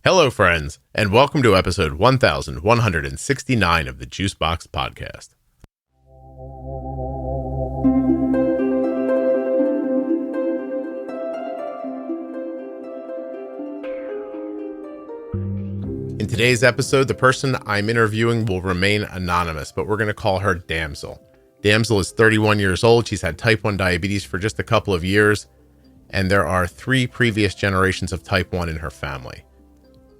Hello, friends, and welcome to episode 1169 of the Juicebox Podcast. In today's episode, the person I'm interviewing will remain anonymous, but we're going to call her Damsel. Damsel is 31 years old. She's had type 1 diabetes for just a couple of years, and there are 3 previous generations of type 1 in her family.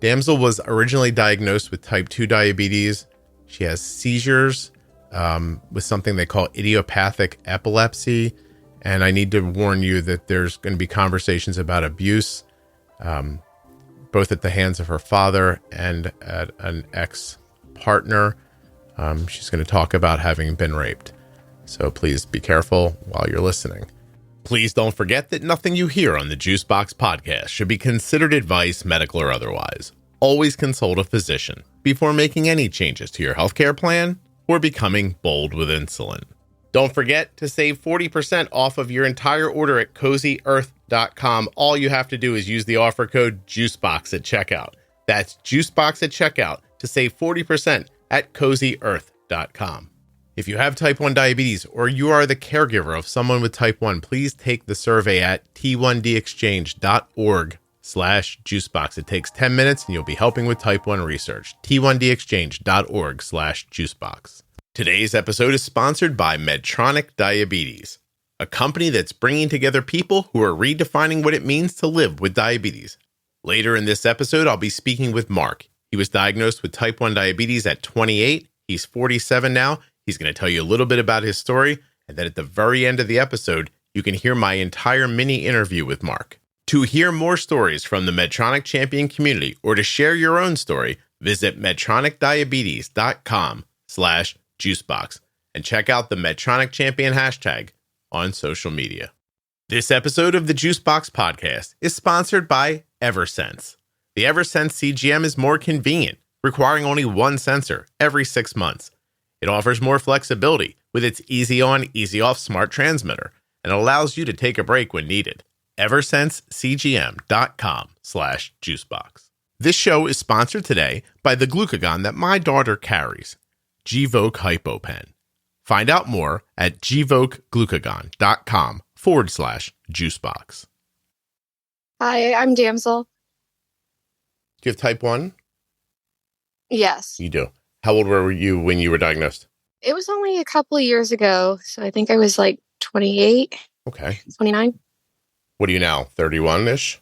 Damsel was originally diagnosed with type 2 diabetes. She has seizures with something they call idiopathic epilepsy. And I need to warn you that there's going to be conversations about abuse, both at the hands of her father and at an ex-partner. She's going to talk about having been raped. So please be careful while you're listening. Please don't forget that nothing you hear on the Juicebox Podcast should be considered advice, medical or otherwise. Always consult a physician before making any changes to your healthcare plan or becoming bold with insulin. Don't forget to save 40% off of your entire order at CozyEarth.com. All you have to do is use the offer code JUICEBOX at checkout. That's JUICEBOX at checkout to save 40% at CozyEarth.com. If you have type 1 diabetes or you are the caregiver of someone with type 1, please take the survey at t1dexchange.org/juicebox. It takes 10 minutes and you'll be helping with type 1 research. t1dexchange.org/juicebox. Today's episode is sponsored by Medtronic Diabetes, a company that's bringing together people who are redefining what it means to live with diabetes. Later in this episode, I'll be speaking with Mark. He was diagnosed with type 1 diabetes at 28. He's 47 now. He's going to tell you a little bit about his story, and then at the very end of the episode, you can hear my entire mini interview with Mark. To hear more stories from the Medtronic Champion community or to share your own story, visit medtronicdiabetes.com/juicebox and check out the Medtronic Champion hashtag on social media. This episode of the Juicebox Podcast is sponsored by Eversense. The Eversense CGM is more convenient, requiring only one sensor every 6 months. It offers more flexibility with its easy-on, easy-off smart transmitter and allows you to take a break when needed. EversenseCGM.com/juicebox. This show is sponsored today by the glucagon that my daughter carries, Gvoke HypoPen. Find out more at gvokeglucagon.com/juicebox. Hi, I'm Damsel. Do you have type 1? Yes. You do. How old were you when you were diagnosed? It was only a couple of years ago, so I think I was like 28. Okay. 29. What are you now, 31-ish?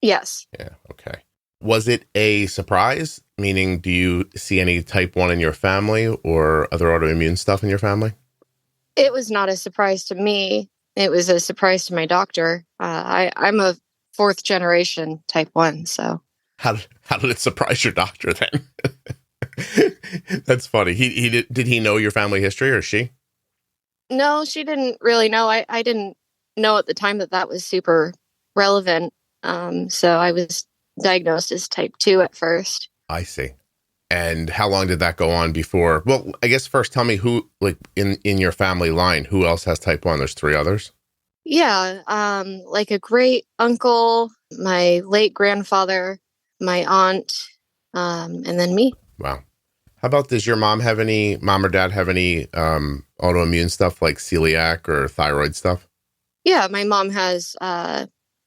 Yes. Yeah, okay. Was it a surprise? Meaning, do you see any type 1 in your family or other autoimmune stuff in your family? It was not a surprise to me. It was a surprise to my doctor. I'm a 4th generation type 1, so. How did it surprise your doctor then? That's funny. Did he know your family history or she? No, she didn't really know. I didn't know at the time that was super relevant. So I was diagnosed as type 2 at first. I see. And how long did that go on before? Well, I guess first tell me who, like in your family line, who else has type 1? There's 3 others? Yeah, like a great uncle, my late grandfather, my aunt, and then me. Wow. How about, does your mom or dad have any autoimmune stuff like celiac or thyroid stuff? Yeah, my mom has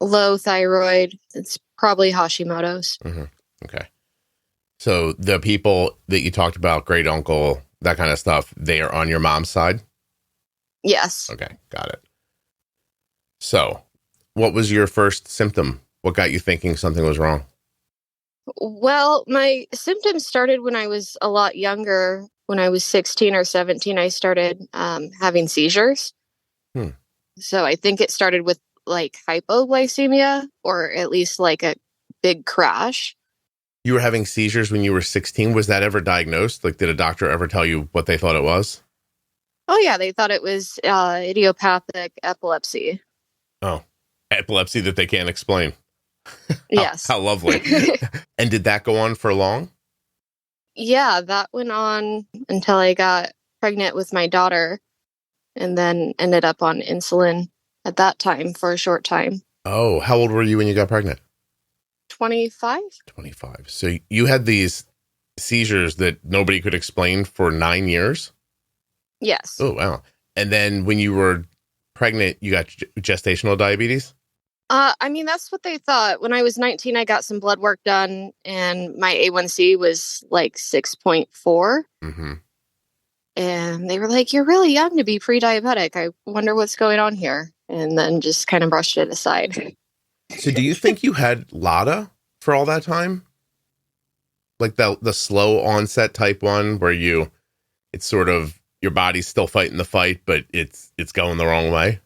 low thyroid. It's probably Hashimoto's. Mm-hmm. Okay. So the people that you talked about, great uncle, that kind of stuff, they are on your mom's side? Yes. Okay, got it. So what was your first symptom? What got you thinking something was wrong? Well, my symptoms started when I was a lot younger. When I was 16 or 17, I started having seizures. So I think it started with like hypoglycemia, or at least like a big crash. You were having seizures when you were 16. Was that ever diagnosed? Like, did a doctor ever tell you what they thought it was? Oh, yeah. They thought it was idiopathic epilepsy. Oh, epilepsy that they can't explain. Yes. How lovely. And did that go on for long? Yeah, that went on until I got pregnant with my daughter, and then ended up on insulin at that time for a short time. Oh, how old were you when you got pregnant? 25. 25. So you had these seizures that nobody could explain for 9 years? Yes. Oh, wow. And then when you were pregnant, you got gestational diabetes? I mean, that's what they thought. When I was 19, I got some blood work done, and my A1C was like 6.4. Mm-hmm. And they were like, "You're really young to be pre-diabetic. I wonder what's going on here." And then just kind of brushed it aside. So do you think you had LADA for all that time? Like the slow onset type 1 where it's sort of your body's still fighting the fight, but it's going the wrong way?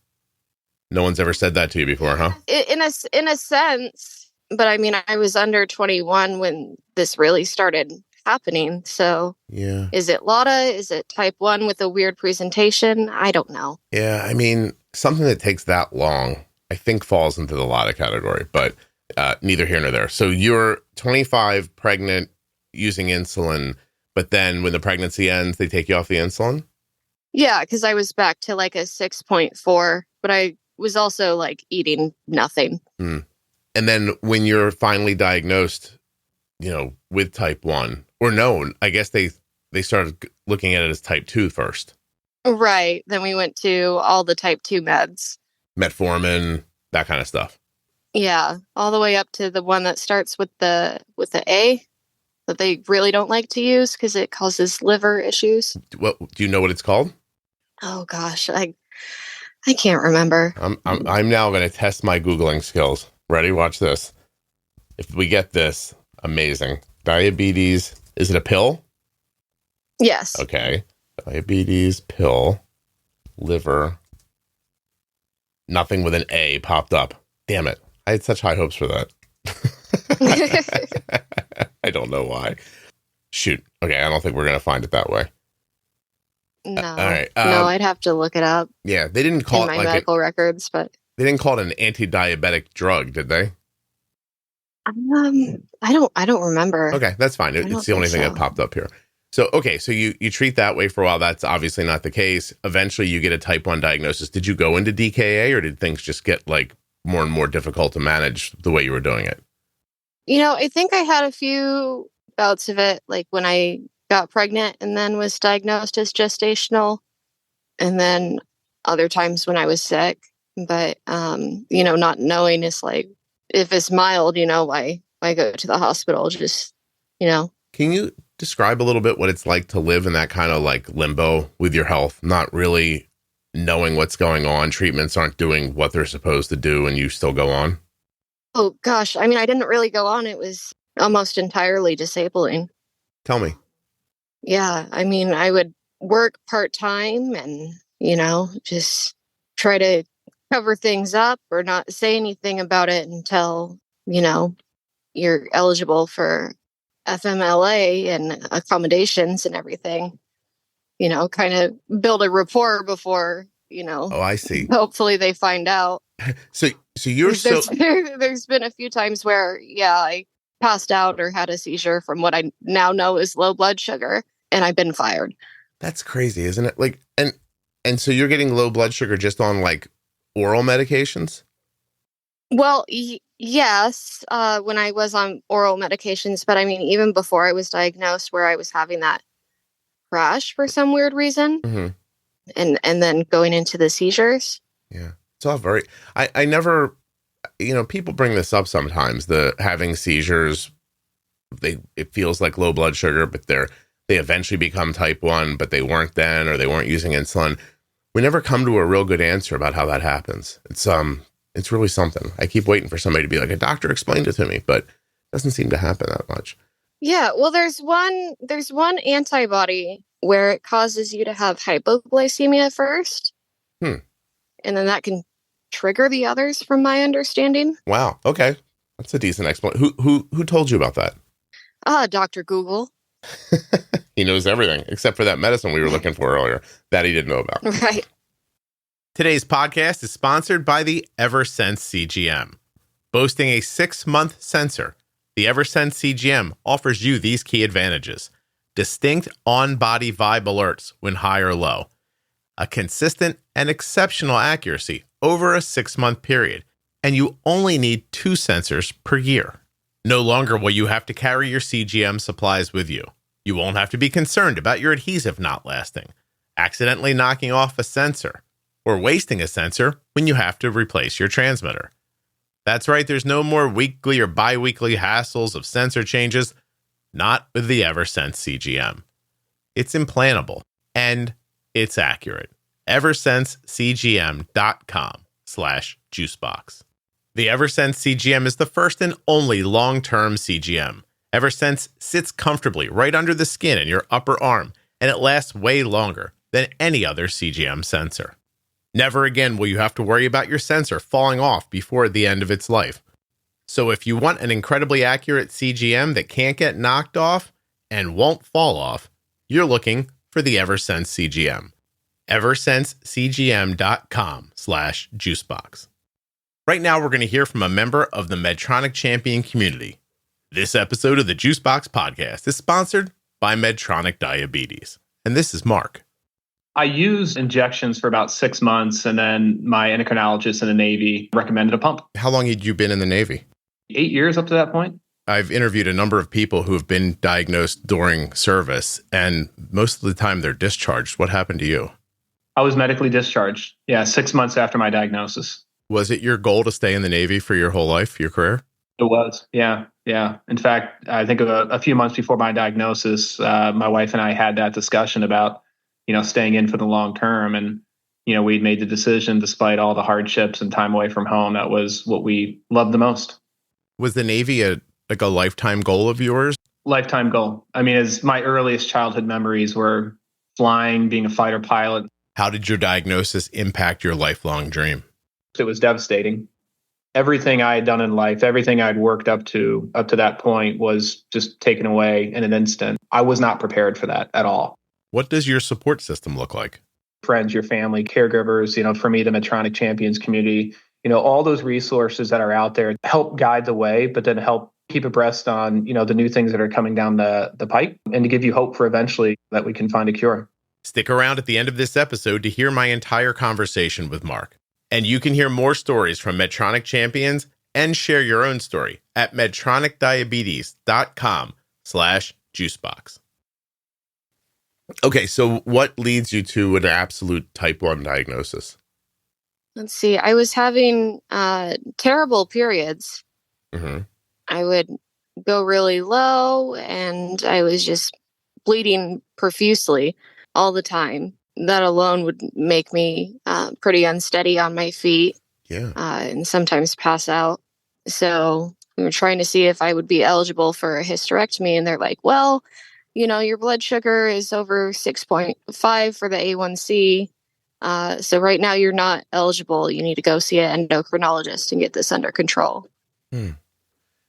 No one's ever said that to you before, huh? In a sense, but I mean, I was under 21 when this really started happening. So yeah, is it LADA? Is it type 1 with a weird presentation? I don't know. Yeah, I mean, something that takes that long, I think falls into the LADA category, but neither here nor there. So you're 25, pregnant, using insulin, but then when the pregnancy ends, they take you off the insulin? Yeah, because I was back to like a 6.4, but I was also like eating nothing. And then when you're finally diagnosed, with type 1, or no, I guess they started looking at it as type 2 first. Right. Then we went to all the type 2 meds. Metformin, that kind of stuff. Yeah, all the way up to the one that starts with the A that they really don't like to use because it causes liver issues. Well, do you know what it's called? Oh gosh, I can't remember. I'm now going to test my Googling skills. Ready? Watch this. If we get this, amazing. Diabetes. Is it a pill? Yes. Okay. Diabetes pill, liver. Nothing with an A popped up. Damn it. I had such high hopes for that. I don't know why. Shoot. Okay. I don't think we're going to find it that way. No. All right. No, I'd have to look it up. Yeah. They didn't call in it my medical records, but they didn't call it an anti-diabetic drug, did they? I don't remember. Okay. That's fine. It's the only thing that popped up here. So, okay. So you treat that way for a while. That's obviously not the case. Eventually you get a type 1 diagnosis. Did you go into DKA, or did things just get like more and more difficult to manage the way you were doing it? I think I had a few bouts of it, like when I got pregnant and then was diagnosed as gestational, and then other times when I was sick. But, not knowing is like, if it's mild, why go to the hospital? Just, Can you describe a little bit what it's like to live in that kind of like limbo with your health, not really knowing what's going on? Treatments aren't doing what they're supposed to do, and you still go on? Oh, gosh. I mean, I didn't really go on. It was almost entirely disabling. Tell me. Yeah. I mean, I would work part-time and, just try to cover things up or not say anything about it until, you're eligible for FMLA and accommodations and everything. Kind of build a rapport before, Oh, I see. Hopefully they find out. So you're there's been a few times where, I passed out or had a seizure from what I now know is low blood sugar, and I've been fired. That's crazy, isn't it? Like, and so you're getting low blood sugar just on like oral medications? Well, yes, when I was on oral medications, but I mean, even before I was diagnosed, where I was having that crash for some weird reason, and then going into the seizures. Yeah, it's all very. I never, people bring this up sometimes. The having seizures, it feels like low blood sugar, but they eventually become type 1, but they weren't then, or they weren't using insulin. We never come to a real good answer about how that happens. It's really something. I keep waiting for somebody to be like, a doctor explained it to me, but it doesn't seem to happen that much. Yeah, well, there's one antibody where it causes you to have hypoglycemia first. And then that can trigger the others, from my understanding. Wow. Okay. That's a decent explanation. Who told you about that? Dr. Google. He knows everything except for that medicine we were looking for earlier that he didn't know about. Right. Today's podcast is sponsored by the Eversense CGM. Boasting a 6-month sensor, the Eversense CGM offers you these key advantages: distinct on-body vibe alerts when high or low, a consistent and exceptional accuracy over a 6-month period, and you only need 2 sensors per year. No longer will you have to carry your CGM supplies with you. You won't have to be concerned about your adhesive not lasting, accidentally knocking off a sensor, or wasting a sensor when you have to replace your transmitter. That's right, there's no more weekly or bi-weekly hassles of sensor changes, not with the Eversense CGM. It's implantable, and it's accurate. EversenseCGM.com/juicebox. The Eversense CGM is the first and only long-term CGM. Eversense sits comfortably right under the skin in your upper arm, and it lasts way longer than any other CGM sensor. Never again will you have to worry about your sensor falling off before the end of its life. So if you want an incredibly accurate CGM that can't get knocked off and won't fall off, you're looking for the Eversense CGM. EversenseCGM.com/juicebox. Right now, we're going to hear from a member of the Medtronic Champion community. This episode of the Juicebox Podcast is sponsored by Medtronic Diabetes. And this is Mark. I used injections for about 6 months, and then my endocrinologist in the Navy recommended a pump. How long had you been in the Navy? 8 years up to that point. I've interviewed a number of people who have been diagnosed during service, and most of the time they're discharged. What happened to you? I was medically discharged. 6 months after my diagnosis. Was it your goal to stay in the Navy for your whole life, your career? It was. Yeah. In fact, I think a few months before my diagnosis, my wife and I had that discussion about, staying in for the long term. And, we'd made the decision despite all the hardships and time away from home. That was what we loved the most. Was the Navy a lifetime goal of yours? Lifetime goal. I mean, as my earliest childhood memories were flying, being a fighter pilot. How did your diagnosis impact your lifelong dream? It was devastating. Everything I had done in life, everything I'd worked up to that point was just taken away in an instant. I was not prepared for that at all. What does your support system look like? Friends, your family, caregivers, for me, the Medtronic Champions community, all those resources that are out there help guide the way, but then help keep abreast on, the new things that are coming down the pipe and to give you hope for eventually that we can find a cure. Stick around at the end of this episode to hear my entire conversation with Mark. And you can hear more stories from Medtronic Champions and share your own story at medtronicdiabetes.com/juicebox. Okay, so what leads you to an absolute type 1 diagnosis? Let's see. I was having terrible periods. Mm-hmm. I would go really low, and I was just bleeding profusely all the time. That alone would make me pretty unsteady on my feet. Yeah. And sometimes pass out. So we were trying to see if I would be eligible for a hysterectomy. And they're like, well, your blood sugar is over 6.5 for the A1C. So right now you're not eligible. You need to go see an endocrinologist and get this under control.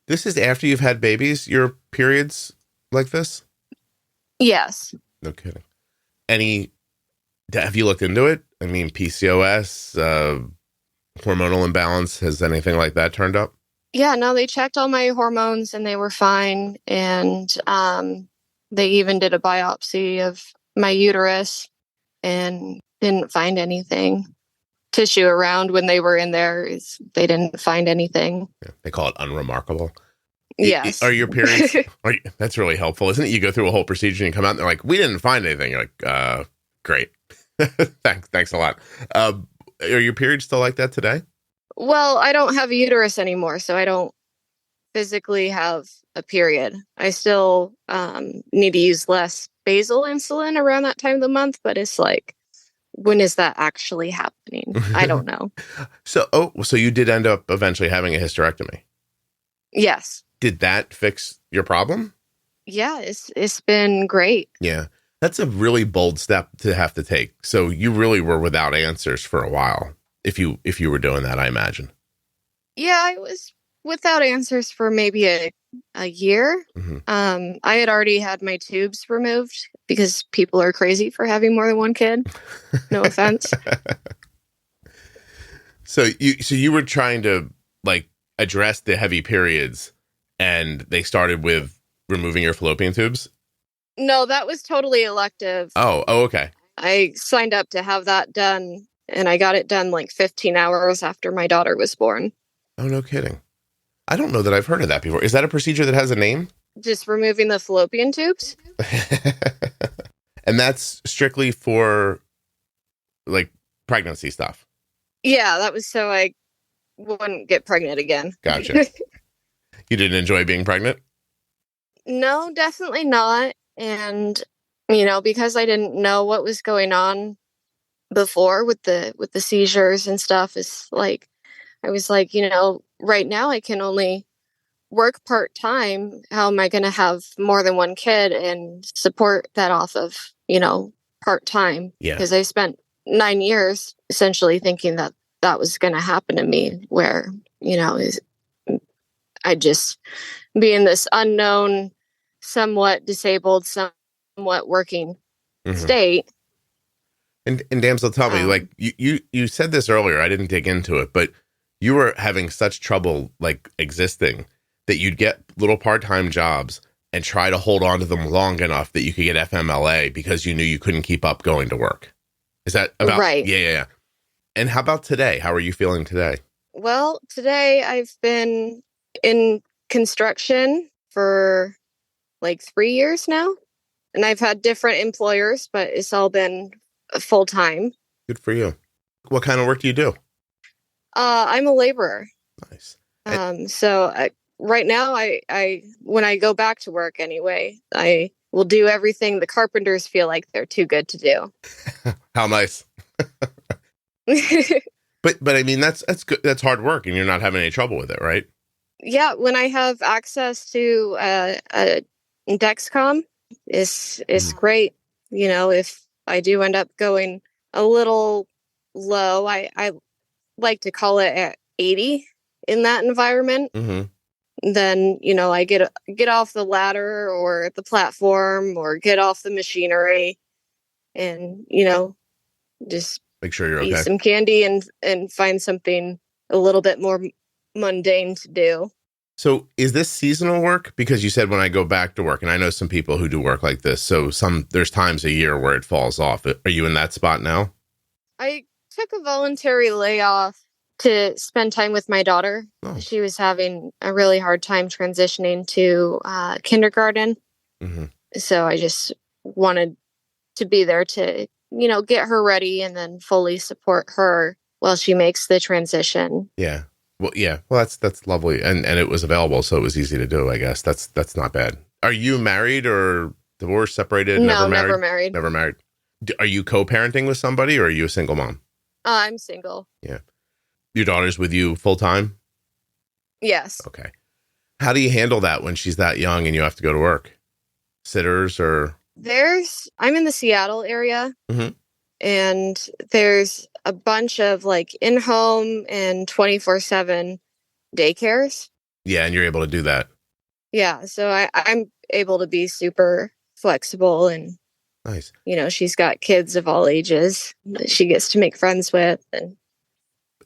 This is after you've had babies, your periods like this? Yes. No kidding. Have you looked into it? I mean, PCOS, hormonal imbalance, has anything like that turned up? Yeah, no, they checked all my hormones and they were fine. And they even did a biopsy of my uterus and didn't find anything. Tissue around when they were in there, they didn't find anything. Yeah, they call it unremarkable. Yes. Are your periods? That's really helpful, isn't it? You go through a whole procedure and you come out and they're like, we didn't find anything. You're like, great. Thanks a lot. Are your periods still like that today? Well, I don't have a uterus anymore, so I don't physically have a period. I still need to use less basal insulin around that time of the month, but it's like, when is that actually happening? I don't know. So you did end up eventually having a hysterectomy? Yes. Did that fix your problem? Yeah, it's been great. Yeah. That's a really bold step to have to take. So you really were without answers for a while if you were doing that, I imagine. Yeah, I was without answers for maybe a year. Mm-hmm. I had already had my tubes removed because people are crazy for having more than one kid. No offense. So you were trying to address the heavy periods, and they started with removing your fallopian tubes? No, that was totally elective. Oh, okay. I signed up to have that done, and I got it done 15 hours after my daughter was born. Oh, no kidding. I don't know that I've heard of that before. Is that a procedure that has a name? Just removing the fallopian tubes. And that's strictly for like pregnancy stuff. Yeah, that was so I wouldn't get pregnant again. Gotcha. You didn't enjoy being pregnant? No, definitely not. And, because I didn't know what was going on before with the seizures and stuff, is like, I was like, right now I can only work part-time. How am I going to have more than one kid and support that off of, part-time? Yeah. Because I spent 9 years essentially thinking that that was going to happen to me, where, I just be in this unknown, somewhat disabled, somewhat working state. And Damsel, tell me, like you said this earlier, I didn't dig into it, but you were having such trouble like existing that you'd get little part-time jobs and try to hold on to them long enough that you could get FMLA because you knew you couldn't keep up going to work. Is that about right? Yeah. And how about today? How are you feeling today? Well, today I've been in construction for like 3 years now, and I've had different employers, but it's all been full time. Good for you. What kind of work do you do? I'm a laborer. Nice. Right now, I when I go back to work anyway, I will do everything the carpenters feel like they're too good to do. How nice. But I mean, that's good. That's hard work, and you're not having any trouble with it, right? Yeah, when I have access to a Dexcom, it's great. If I do end up going a little low, I like to call it at 80 in that environment. Then, I get off the ladder or the platform or get off the machinery and, just make sure you're okay. Eat some candy and find something a little bit more mundane to do. So is this seasonal work? Because you said when I go back to work, and I know some people who do work like this. So there's times a year where it falls off. Are you in that spot now? I took a voluntary layoff to spend time with my daughter. Oh. She was having a really hard time transitioning to kindergarten. So I just wanted to be there to, get her ready and then fully support her while she makes the transition. Yeah. Well, yeah. Well, that's lovely. And it was available, so it was easy to do, I guess. That's not bad. Are you married or divorced, separated? No, never married. Never married. Are you co-parenting with somebody, or are you a single mom? I'm single. Yeah. Your daughter's with you full time? Yes. Okay. How do you handle that when she's that young and you have to go to work? Sitters or? I'm in the Seattle area, and there's a bunch of like in-home and 24/7 daycares. Yeah, and you're able to do that. Yeah, so I'm able to be super flexible, and nice. She's got kids of all ages that she gets to make friends with, and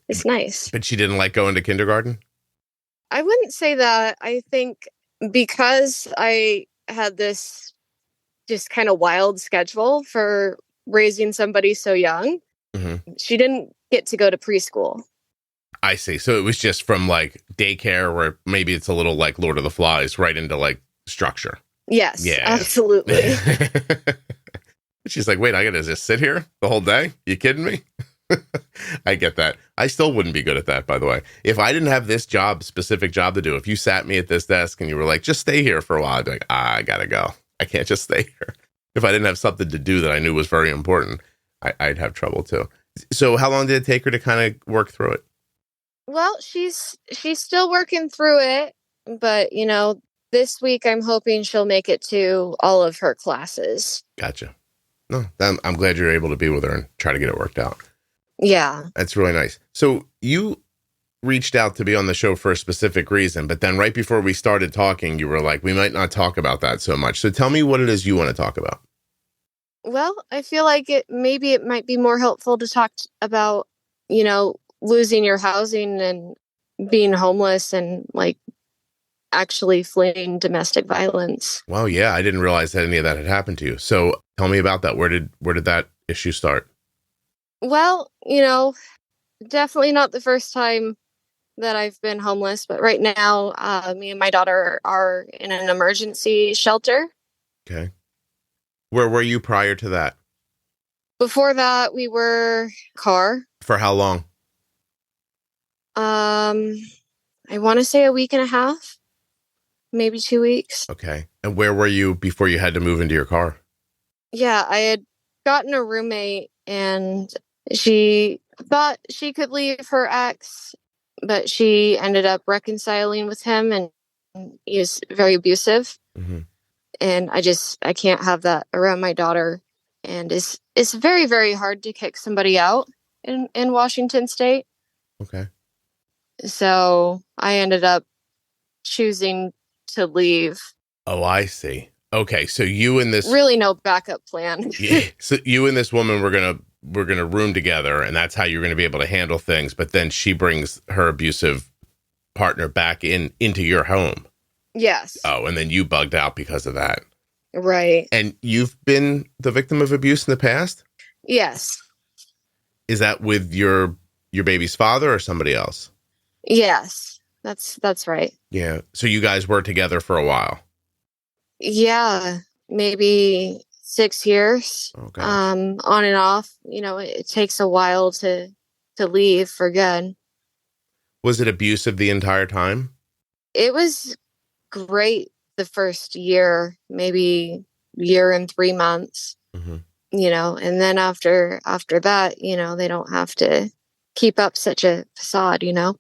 it's nice. But she didn't like going to kindergarten? I wouldn't say that. I think because I had this just kind of wild schedule for raising somebody so young, she didn't get to go to preschool. I see. So it was just from like daycare, where maybe it's a little like Lord of the Flies, right into like structure. Yes, yeah, absolutely. She's like, wait, I got to just sit here the whole day? You kidding me? I get that. I still wouldn't be good at that, by the way. If I didn't have this specific job to do, if you sat me at this desk and you were like, just stay here for a while, I'd be like, I got to go. I can't just stay here. If I didn't have something to do that I knew was very important, I'd have trouble too. So how long did it take her to kind of work through it? Well, she's still working through it, but this week I'm hoping she'll make it to all of her classes. Gotcha. No, I'm glad you're able to be with her and try to get it worked out. Yeah. That's really nice. So you reached out to be on the show for a specific reason, but then right before we started talking, you were like, we might not talk about that so much. So tell me what it is you want to talk about. Well, I feel like it might be more helpful to talk about, losing your housing and being homeless and like actually fleeing domestic violence. Wow. Yeah. I didn't realize that any of that had happened to you. So tell me about that. Where did that issue start? Well, definitely not the first time that I've been homeless, but right now, me and my daughter are in an emergency shelter. Okay. Where were you prior to that? Before that, we were car. For how long? I want to say a week and a half, maybe 2 weeks. Okay. And where were you before you had to move into your car? Yeah, I had gotten a roommate and she thought she could leave her ex, but she ended up reconciling with him and he was very abusive. Mm-hmm. And I can't have that around my daughter. And it's very, very hard to kick somebody out in Washington State. Okay. So I ended up choosing to leave. Oh, I see. Okay, so you and this really no backup plan. Yeah, so you and this woman were gonna room together, and that's how you're gonna be able to handle things. But then she brings her abusive partner back into your home. Yes. Oh, and then you bugged out because of that. Right. And you've been the victim of abuse in the past? Yes. Is that with your baby's father or somebody else? Yes. That's right. Yeah. So you guys were together for a while. Yeah, maybe 6 years. Okay. On and off. You know, it takes a while to leave for good. Was it abusive the entire time? It was great the first year, maybe year and 3 months. Mm-hmm. You know, and then after that, you know, they don't have to keep up such a facade, you know.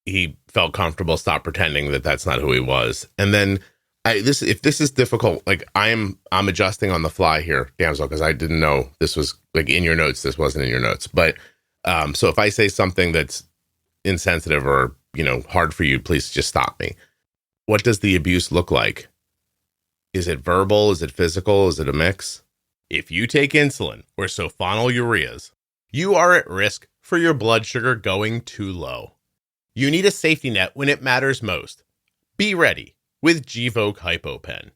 He felt comfortable, stopped pretending that that's not who he was. And then if this is difficult, like I'm adjusting on the fly here, Damsel, because I didn't know this was like in your notes. This wasn't in your notes. But so if I say something that's insensitive or, you know, hard for you, please just stop me. What does the abuse look like? Is it verbal? Is it physical? Is it a mix? If you take insulin or sulfonylureas, you are at risk for your blood sugar going too low. You need a safety net when it matters most. Be ready with Gvoke HypoPen.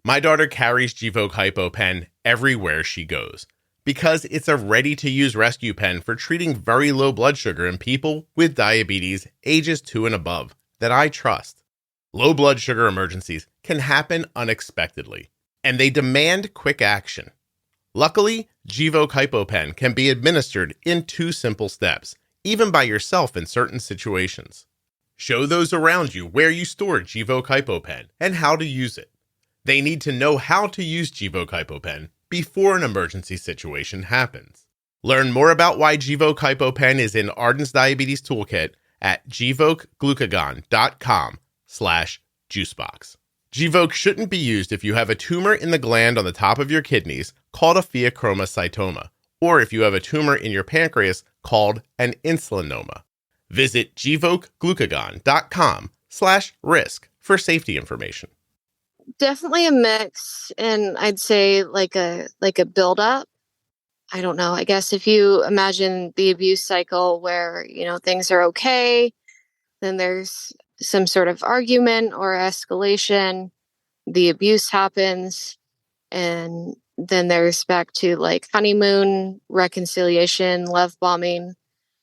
My daughter carries Gvoke HypoPen everywhere she goes because it's a ready-to-use rescue pen for treating very low blood sugar in people with diabetes ages 2 and above that I trust. Low blood sugar emergencies can happen unexpectedly, and they demand quick action. Luckily, Gvoke HypoPen can be administered in 2 simple steps, even by yourself in certain situations. Show those around you where you store Gvoke HypoPen and how to use it. They need to know how to use Gvoke HypoPen before an emergency situation happens. Learn more about why Gvoke HypoPen is in Arden's Diabetes Toolkit at gvokeglucagon.com/juicebox. Gvoke shouldn't be used if you have a tumor in the gland on the top of your kidneys called a pheochromocytoma, or if you have a tumor in your pancreas called an insulinoma. Visit gvokeglucagon.com/risk for safety information. Definitely a mix, and I'd say like a build-up. I don't know. I guess if you imagine the abuse cycle where, you know, things are okay, then there's some sort of argument or escalation, the abuse happens, and then there's back to like honeymoon, reconciliation, love bombing,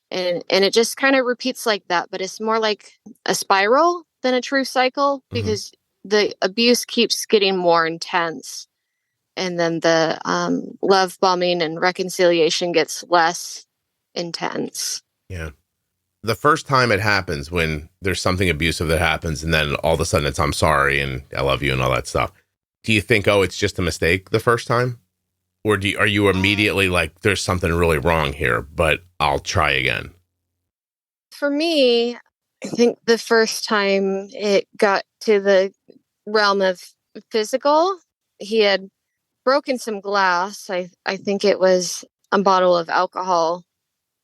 and it just kind of repeats like that, but it's more like a spiral than a true cycle because the abuse keeps getting more intense, and then the love bombing and reconciliation gets less intense. Yeah. The first time it happens, when there's something abusive that happens and then all of a sudden it's I'm sorry and I love you and all that stuff. Do you think, oh, it's just a mistake the first time? Or are you immediately like, there's something really wrong here, but I'll try again? For me, I think the first time it got to the realm of physical, he had broken some glass. I think it was a bottle of alcohol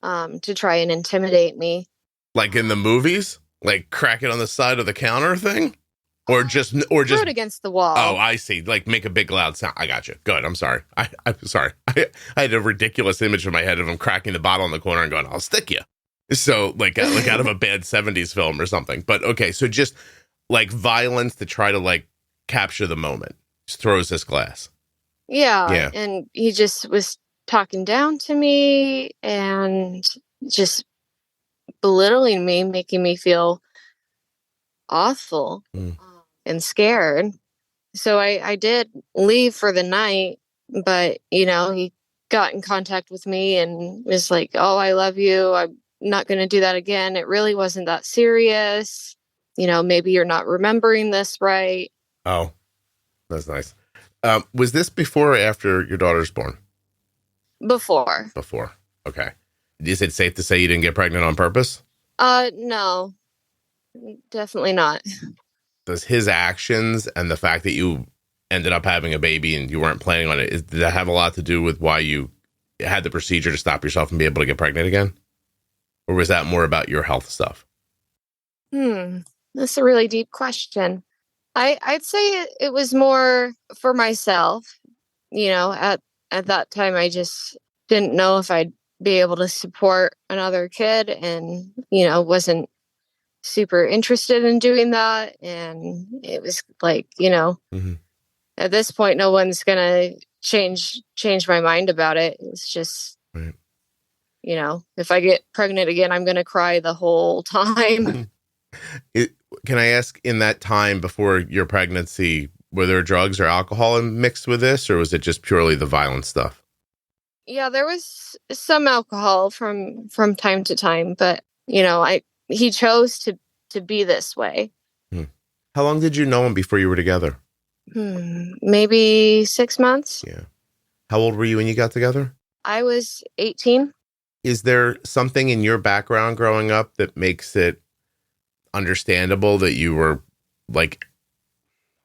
to try and intimidate me. Like in the movies? Like crack it on the side of the counter thing? Or just throw it against the wall. Oh, I see. Like make a big loud sound. I got you. Good. I'm sorry. I'm sorry. I had a ridiculous image in my head of him cracking the bottle in the corner and going, I'll stick you. So like out of a bad 70s film or something. But okay, so just like violence to try to like capture the moment. Just throws this glass. Yeah. And he just was talking down to me and just belittling me, making me feel awful and scared. So I did leave for the night, but, he got in contact with me and was like, "Oh, I love you. I'm not going to do that again. It really wasn't that serious. Maybe you're not remembering this right." Oh, that's nice. Was this before or after your daughter's born? Before. Before. Okay. Is it safe to say you didn't get pregnant on purpose? No, definitely not. Does his actions and the fact that you ended up having a baby and you weren't planning on it, did that have a lot to do with why you had the procedure to stop yourself and be able to get pregnant again? Or was that more about your health stuff? That's a really deep question. I'd say it was more for myself. At that time, I just didn't know if I'd be able to support another kid and, wasn't super interested in doing that. And it was like, at this point, no one's going to change my mind about it. It's just, right. If I get pregnant again, I'm going to cry the whole time. Can I ask, in that time before your pregnancy, were there drugs or alcohol mixed with this, or was it just purely the violent stuff? Yeah, there was some alcohol from time to time, but he chose to be this way. How long did you know him before you were together? Maybe 6 months. Yeah. How old were you when you got together? I was 18. Is there something in your background growing up that makes it understandable that you were like,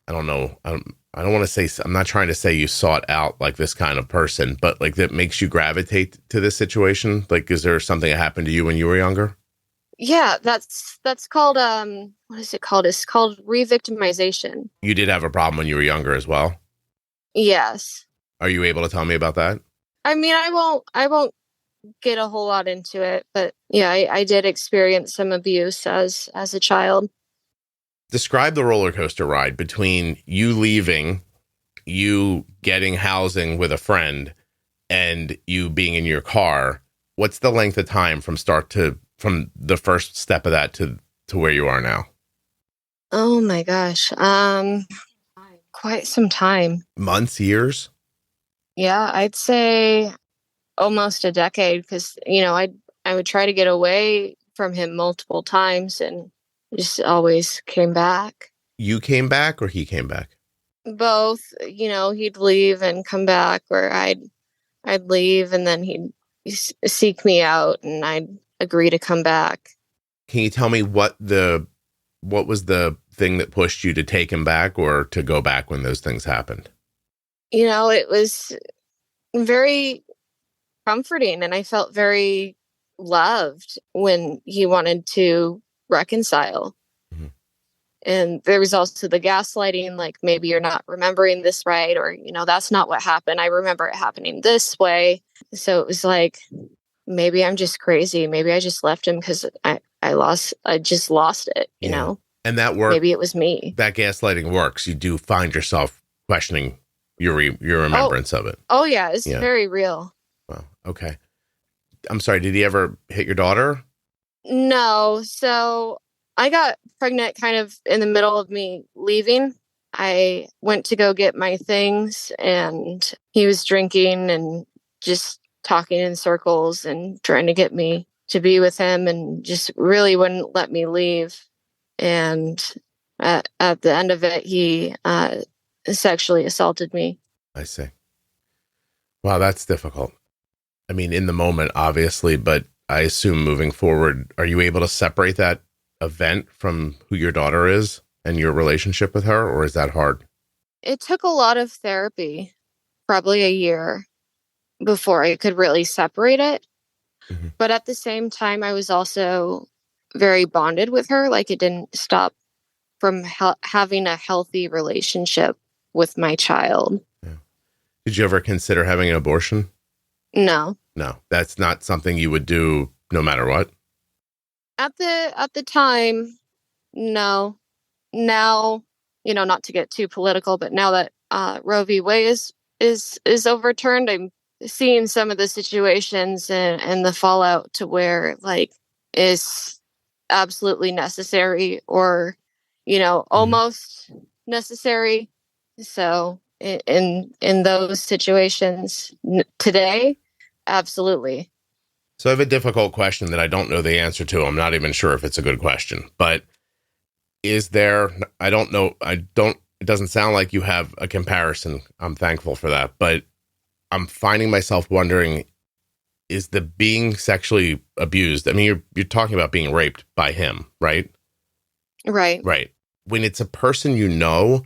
I don't know, I don't want to say, I'm not trying to say you sought out like this kind of person, but like that makes you gravitate to this situation? Like, is there something that happened to you when you were younger? Yeah, that's called, what is it called? It's called re-victimization. You did have a problem when you were younger as well? Yes. Are you able to tell me about that? I mean, I won't get a whole lot into it, but yeah, I did experience some abuse as a child. Describe the roller coaster ride between you leaving, you getting housing with a friend, and you being in your car. What's the length of time from the first step of that to where you are now? Oh my gosh. Quite some time. Months, years? Yeah, I'd say almost a decade, because, I would try to get away from him multiple times and just always came back. You came back or he came back? Both. He'd leave and come back, or I'd leave and then he'd seek me out and I'd agree to come back. Can you tell me what was the thing that pushed you to take him back or to go back when those things happened? It was very comforting and I felt very loved when he wanted to reconcile. Mm-hmm. And there was also the gaslighting, like, maybe you're not remembering this right, or, that's not what happened. I remember it happening this way. So it was like, maybe I'm just crazy. Maybe I just left him because I just lost it, you know? And that worked. Maybe it was me. That gaslighting works. You do find yourself questioning your remembrance of it. Oh yeah. It's very real. Wow. Okay. I'm sorry. Did he ever hit your daughter? No. So I got pregnant kind of in the middle of me leaving. I went to go get my things and he was drinking and just talking in circles and trying to get me to be with him and just really wouldn't let me leave. And at the end of it, he sexually assaulted me. I see. Wow, that's difficult. I mean, in the moment, obviously, but I assume moving forward, are you able to separate that event from who your daughter is and your relationship with her, or is that hard? It took a lot of therapy, probably a year, before I could really separate it. Mm-hmm. But at the same time, I was also very bonded with her. Like, it didn't stop from having a healthy relationship with my child. Yeah. Did you ever consider having an abortion? No. No, that's not something you would do no matter what? At the time, no. Now, not to get too political, but now that Roe v. Wade is overturned, I'm seeing some of the situations and the fallout to where, like, is absolutely necessary or, almost necessary. So in those situations today, absolutely. So I have a difficult question that I don't know the answer to. I'm not even sure if it's a good question, but is there, I don't know. It doesn't sound like you have a comparison. I'm thankful for that, but I'm finding myself wondering, is the being sexually abused? I mean, you're talking about being raped by him, right? Right. Right. When it's a person you know,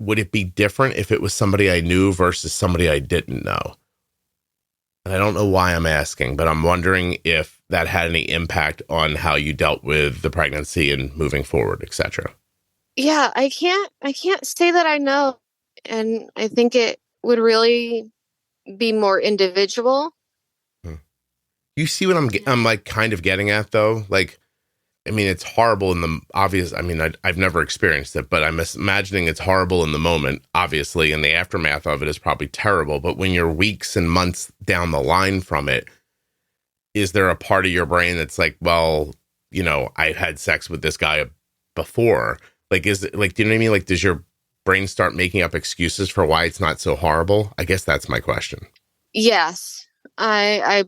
would it be different if it was somebody I knew versus somebody I didn't know? And I don't know why I'm asking, but I'm wondering if that had any impact on how you dealt with the pregnancy and moving forward, etc. Yeah, I can't say that I know. And I think it would really be more individual. You see what I'm like kind of getting at though? Like, I mean, it's horrible in the obvious. I mean, I've never experienced it, but I'm imagining it's horrible in the moment, obviously, and the aftermath of it is probably terrible. But when you're weeks and months down the line from it, is there a part of your brain that's like, well, I've had sex with this guy before? Like, is it like, do you know what I mean? Like, does your brain start making up excuses for why it's not so horrible? I guess that's my question. Yes, I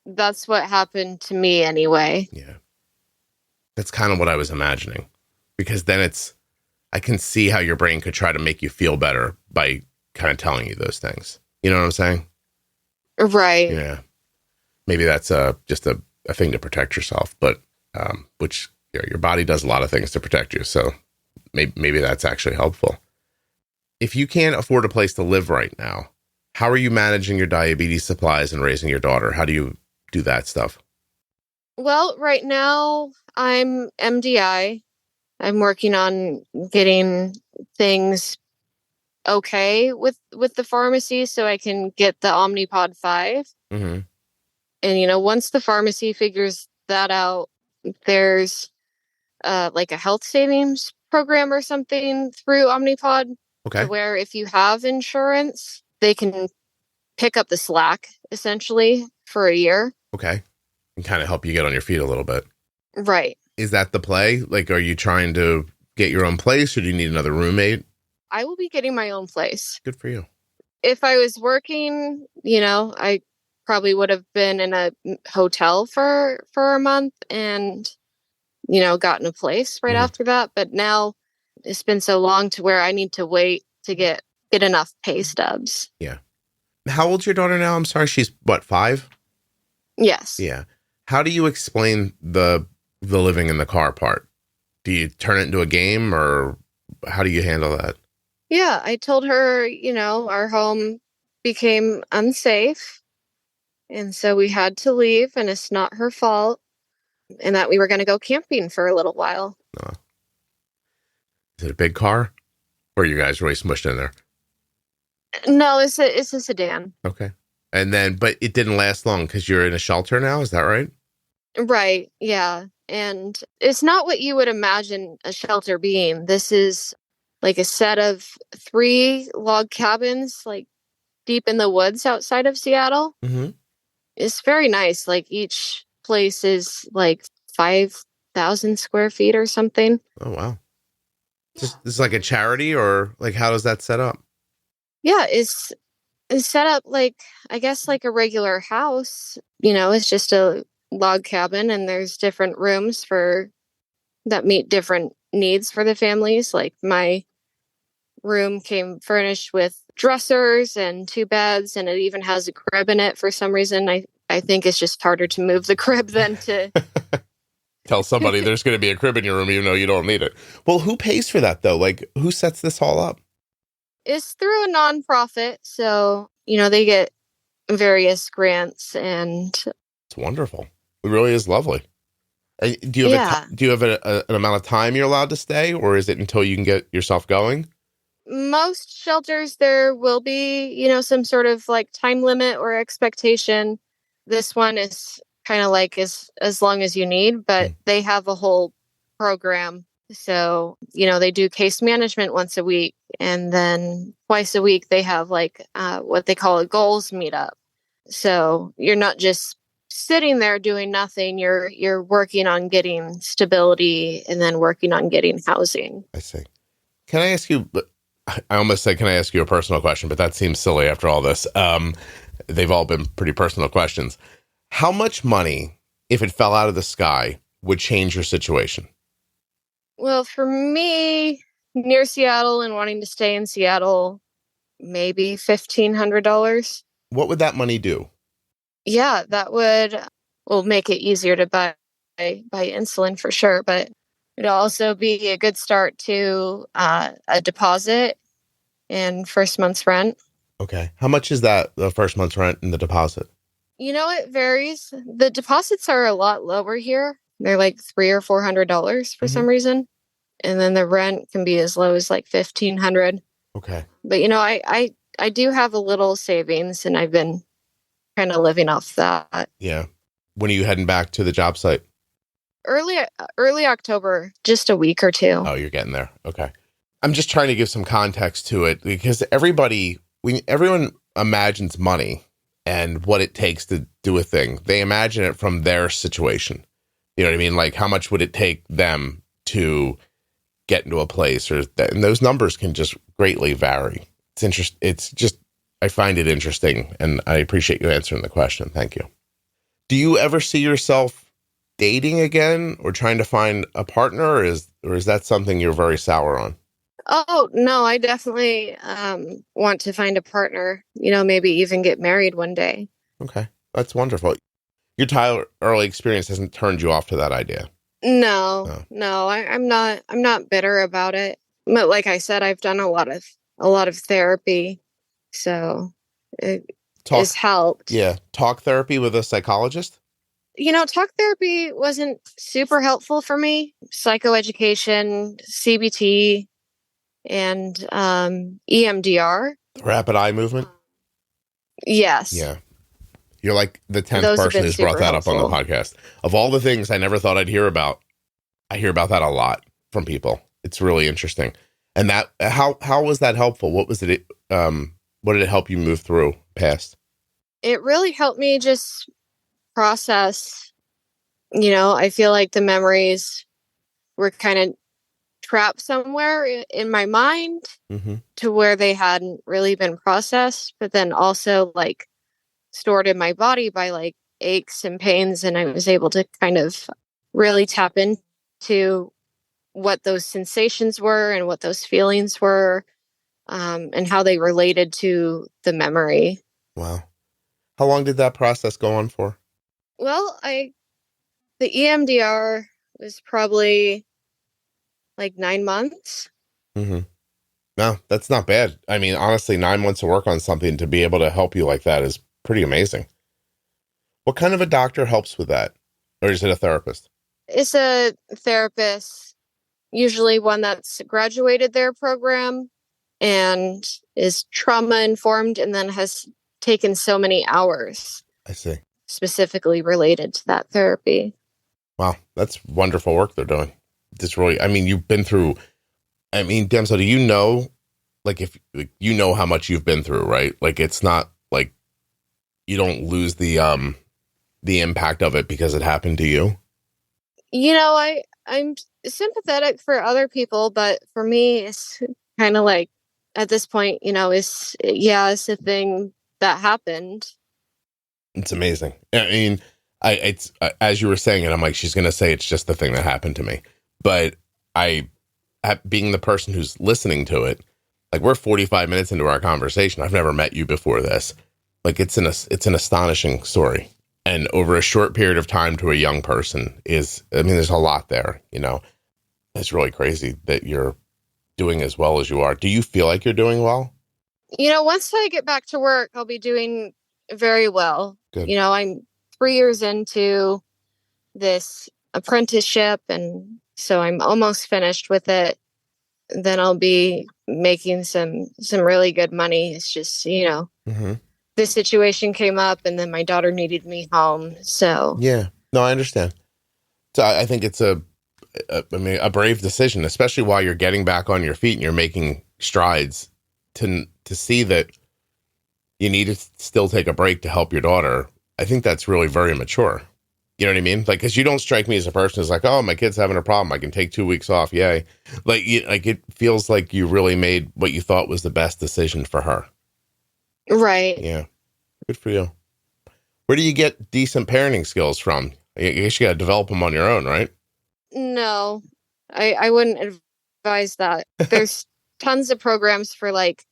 that's what happened to me anyway. Yeah. That's kind of what I was imagining, because then I can see how your brain could try to make you feel better by kind of telling you those things. You know what I'm saying? Right. Yeah. Maybe that's just a thing to protect yourself, but which your body does a lot of things to protect you. So maybe that's actually helpful. If you can't afford a place to live right now, how are you managing your diabetes supplies and raising your daughter? How do you do that stuff? Well, right now I'm MDI. I'm working on getting things okay with the pharmacy so I can get the Omnipod 5. Mm-hmm. And, once the pharmacy figures that out, there's like a health savings program or something through Omnipod. Okay. To where if you have insurance, they can pick up the slack essentially for a year. Okay. And kind of help you get on your feet a little bit. Right. Is that the play? Like, are you trying to get your own place or do you need another roommate? I will be getting my own place. Good for you. If I was working, I probably would have been in a hotel for a month and, gotten a place right after that. But now it's been so long to where I need to wait to get enough pay stubs. Yeah. How old's your daughter now? I'm sorry. She's what, 5? Yes. Yeah. How do you explain the living in the car part? Do you turn it into a game or how do you handle that? Yeah, I told her, our home became unsafe. And so we had to leave and it's not her fault. And that we were going to go camping for a little while. Is it a big car or you guys really smushed in there? No, it's a sedan. Okay. And then, but it didn't last long because you're in a shelter now. Is that right? Right. Yeah. And it's not what you would imagine a shelter being. This is like a set of 3 log cabins, like deep in the woods outside of Seattle. Mm-hmm. It's very nice. Like each place is like 5,000 square feet or something. Oh, wow. This is like a charity or like, how does that set up? Yeah, it's set up like, I guess, like a regular house. It's just a log cabin and there's different rooms that meet different needs for the families. Like my room came furnished with dressers and 2 beds, and it even has a crib in it for some reason. I think it's just harder to move the crib than to tell somebody there's going to be a crib in your room, even though you don't need it. Well, who pays for that though? Like, who sets this all up? It's through a nonprofit, so they get various grants, and it's wonderful. It really is lovely. Do you have an amount of time you're allowed to stay, or is it until you can get yourself going? Most shelters there will be, some sort of like time limit or expectation. This one is kind of like as long as you need, but they have a whole program. So, they do case management once a week, and then twice a week they have like what they call a goals meetup. So you're not just sitting there doing nothing. You're working on getting stability and then working on getting housing. I see. Can I ask you, I almost said, can I ask you a personal question, but that seems silly after all this. They've all been pretty personal questions. How much money, if it fell out of the sky, would change your situation? Well, for me, near Seattle and wanting to stay in Seattle, maybe $1,500. What would that money do? Yeah, that would make it easier to buy insulin for sure, but it'd also be a good start to a deposit and first month's rent. Okay. How much is that, the first month's rent and the deposit? It varies. The deposits are a lot lower here. They're like $300 or $400 for some reason. And then the rent can be as low as like $1,500. Okay. But, I do have a little savings and I've been kind of living off that. Yeah. When are you heading back to the job site? Early October, just a week or two. Oh, you're getting there. Okay. I'm just trying to give some context to it because everyone imagines money and what it takes to do a thing. They imagine it from their situation. You know what I mean? Like, how much would it take them to get into a place, and those numbers can just greatly vary. It's just, I find it interesting, and I appreciate you answering the question. Thank you. Do you ever see yourself dating again or trying to find a partner, or is that something you're very sour on? Oh, no, I definitely want to find a partner, maybe even get married one day. Okay. That's wonderful. Your Tyler early experience hasn't turned you off to that idea. No, I'm not bitter about it. But like I said, I've done a lot of therapy, so it has helped. Yeah. Talk therapy with a psychologist? Talk therapy wasn't super helpful for me. Psychoeducation, CBT, and EMDR. Rapid eye movement? Yes. Yeah. You're like the 10th person who's brought that up on the podcast. Of all the things I never thought I'd hear about, I hear about that a lot from people. It's really interesting. And that, how was that helpful? What was it? What did it help you move through past? It really helped me just process. I feel like the memories were kind of trapped somewhere in my mind to where they hadn't really been processed, but then also like stored in my body by like aches and pains. And I was able to kind of really tap into what those sensations were and what those feelings were, and how they related to the memory. Wow. How long did that process go on for? Well, the EMDR was probably like 9 months. No, that's not bad. I mean, honestly, 9 months of work on something to be able to help you like that is pretty amazing. What kind of a doctor helps with that? Or is it a therapist? It's a therapist, usually one that's graduated their program and is trauma informed and then has taken so many hours. I see. Specifically related to that therapy. Wow, that's wonderful work they're doing. This really, you've been through, Damsel, do you know, like, if you know how much you've been through, right? Like, it's not like you don't lose the impact of it because it happened to you. I'm sympathetic for other people, but for me, it's kind of like at this point, it's a thing that happened. It's amazing. It's as you were saying it, I'm like, she's going to say it's just the thing that happened to me. But being the person who's listening to it, like, we're 45 minutes into our conversation. I've never met you before this. Like, it's an astonishing story. And over a short period of time to a young person there's a lot there, It's really crazy that you're doing as well as you are. Do you feel like you're doing well? Once I get back to work, I'll be doing very well. Good. I'm 3 years into this apprenticeship, and so I'm almost finished with it. Then I'll be making some really good money. It's just, the situation came up and then my daughter needed me home. So yeah, no, I understand. So I think it's a brave decision, especially while you're getting back on your feet and you're making strides to see that you need to still take a break to help your daughter I think that's really very mature. You know what I mean? Like, because you don't strike me as a person who's like, oh, my kid's having a problem, I can take 2 weeks off. Yay. Like it feels like you really made what you thought was the best decision for her. Right. Yeah. Good for you. Where do you get decent parenting skills from? I guess you got to develop them on your own, right? No, I wouldn't advise that. There's tons of programs for like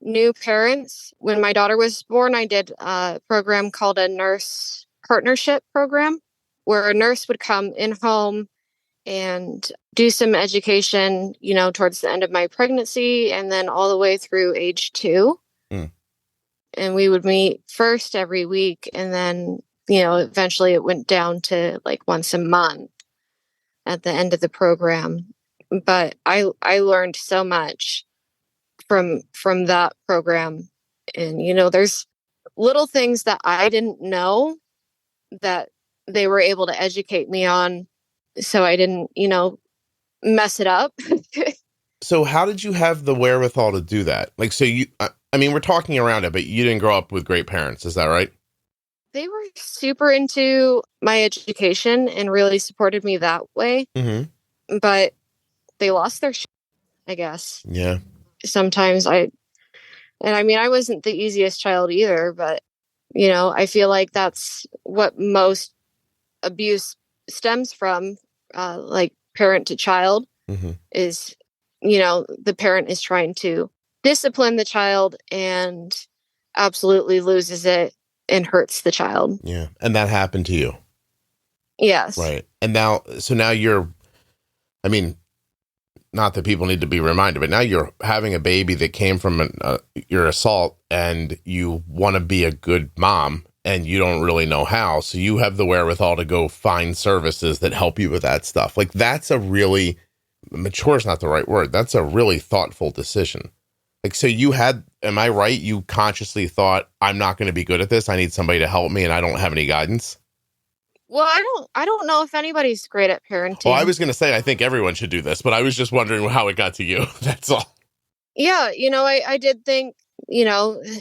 new parents. When my daughter was born, I did a program called a nurse partnership program, where a nurse would come in home and do some education, towards the end of my pregnancy and then all the way through age 2. Mm. And we would meet first every week. And then, eventually it went down to like once a month at the end of the program. But I learned so much from that program. And, there's little things that I didn't know that they were able to educate me on, so I didn't, mess it up. So how did you have the wherewithal to do that? Like, so we're talking around it, but you didn't grow up with great parents. Is that right? They were super into my education and really supported me that way. Mm-hmm. But they lost their shit, I guess. Yeah. Sometimes I wasn't the easiest child either, but, I feel like that's what most abuse stems from, like parent to child, mm-hmm. is, the parent is trying to discipline the child and absolutely loses it and hurts the child. Yeah. And that happened to you. Yes. Right. And now you're, not that people need to be reminded, but now you're having a baby that came from your assault, and you want to be a good mom and you don't really know how. So you have the wherewithal to go find services that help you with that stuff. Like, that's a really, mature is not the right word. That's a really thoughtful decision. Like, so am I right? You consciously thought, I'm not going to be good at this. I need somebody to help me, and I don't have any guidance. Well, I don't know if anybody's great at parenting. Well, I was going to say, I think everyone should do this, but I was just wondering how it got to you. That's all. Yeah. I did think,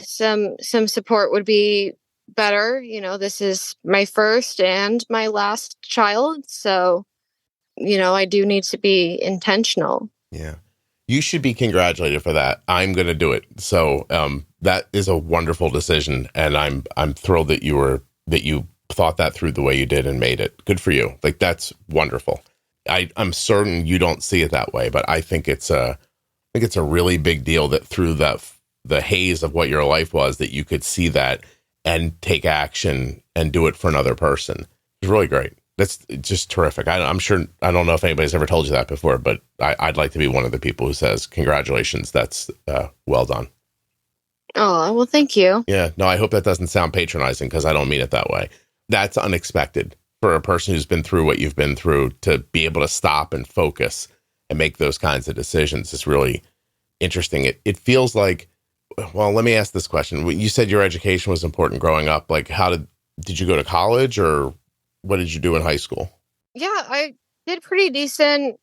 some support would be better. This is my first and my last child. So, I do need to be intentional. Yeah. You should be congratulated for that. I'm going to do it. So, that is a wonderful decision. And I'm thrilled that you thought that through the way you did and made it. Good for you. Like, that's wonderful. I'm certain you don't see it that way, but I think it's a really big deal that through the haze of what your life was, that you could see that and take action and do it for another person. It's really great. That's just terrific. I'm sure, I don't know if anybody's ever told you that before, but I'd like to be one of the people who says, congratulations. That's well done. Oh, well, thank you. Yeah, no, I hope that doesn't sound patronizing, because I don't mean it that way. That's unexpected for a person who's been through what you've been through, to be able to stop and focus and make those kinds of decisions is really interesting. It feels like, well, let me ask this question. You said your education was important growing up. Like, did you go to college, or what did you do in high school? Yeah, I did pretty decent,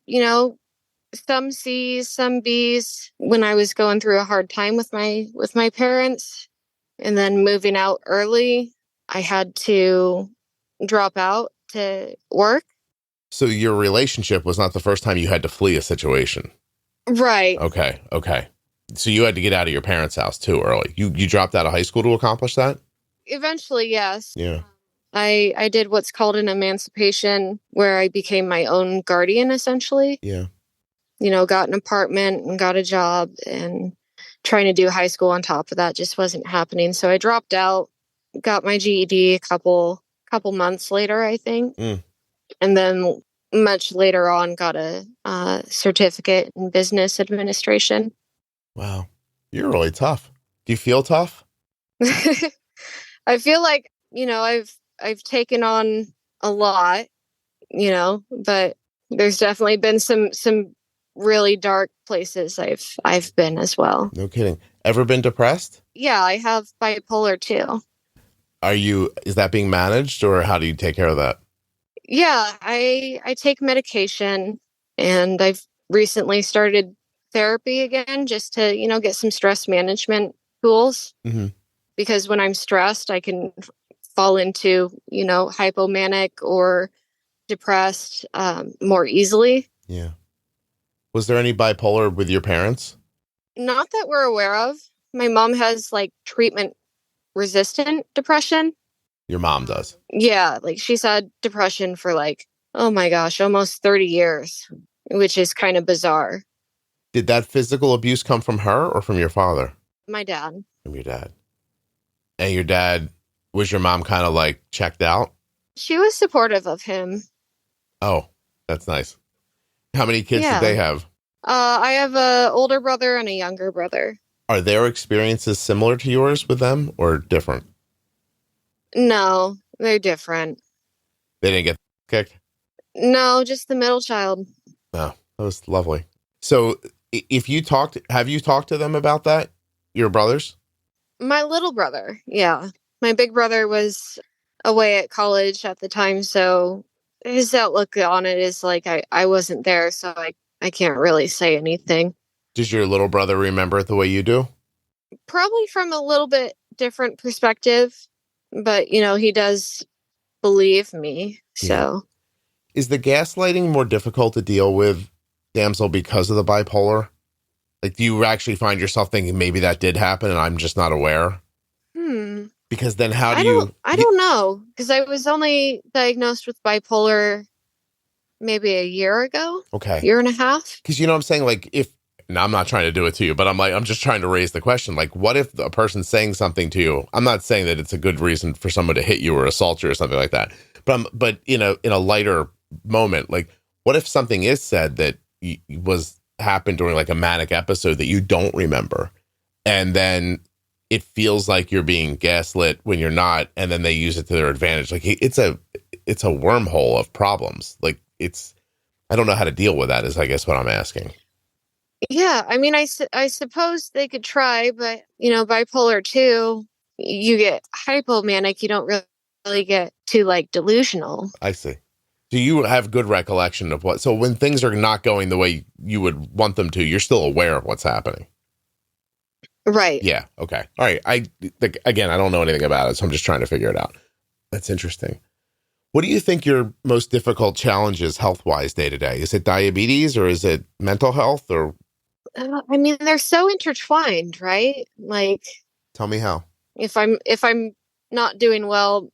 some C's, some B's when I was going through a hard time with my parents, and then moving out early. I had to drop out to work. So your relationship was not the first time you had to flee a situation. Right. Okay. So you had to get out of your parents' house too early. You dropped out of high school to accomplish that? Eventually, yes. Yeah. I did what's called an emancipation, where I became my own guardian, essentially. Yeah. Got an apartment and got a job, and trying to do high school on top of that just wasn't happening. So I dropped out, got my GED a couple months later, I think. Mm. And then much later on got a certificate in business administration. Wow. You're really tough. Do you feel tough? I feel like, I've taken on a lot, but there's definitely been some really dark places I've been as well. No kidding. Ever been depressed? Yeah, I have bipolar too. Is that being managed, or how do you take care of that? Yeah, I take medication, and I've recently started therapy again, just to, get some stress management tools. Mm-hmm. Because when I'm stressed, I can fall into, hypomanic or depressed more easily. Yeah. Was there any bipolar with your parents? Not that we're aware of. My mom has like treatment resistant depression. Your mom does? Yeah, like she's had depression for like, oh my gosh, almost 30 years, which is kind of bizarre. Did that physical abuse come from her or from your father? My dad. From your dad. And your dad, was your mom kind of like checked out? She was supportive of him. Oh, that's nice. How many kids did they have? I have an older brother and a younger brother. Are their experiences similar to yours with them or different? No, they're different. They didn't get kicked? No, just the middle child. No, that was lovely. So have you talked to them about that? Your brothers? My little brother, yeah. My big brother was away at college at the time, so his outlook on it is like I wasn't there, so I can't really say anything. Does your little brother remember it the way you do? Probably from a little bit different perspective, but he does believe me. So is the gaslighting more difficult to deal with, Damsel, because of the bipolar? Like, do you actually find yourself thinking maybe that did happen and I'm just not aware? Because then how do you... I don't know, because I was only diagnosed with bipolar maybe a year ago. Okay. Year and a half. Because you know what I'm saying? Like, now I'm not trying to do it to you, but I'm just trying to raise the question. Like, what if a person's saying something to you? I'm not saying that it's a good reason for someone to hit you or assault you or something like that. But in a lighter moment, like, what if something is said that happened during like a manic episode that you don't remember, and then it feels like you're being gaslit when you're not, and then they use it to their advantage? Like, it's a wormhole of problems. Like, I don't know how to deal with that is, I guess, what I'm asking. Yeah, I mean, I suppose they could try, but, bipolar 2, you get hypomanic, you don't really get too, like, delusional. I see. Do you have good recollection of so when things are not going the way you would want them to, you're still aware of what's happening? Right. Yeah, okay. All right. Again, I don't know anything about it, so I'm just trying to figure it out. That's interesting. What do you think your most difficult challenge is health-wise day to day? Is it diabetes or is it mental health or... I mean, they're so intertwined, right? Like, tell me how. If I'm not doing well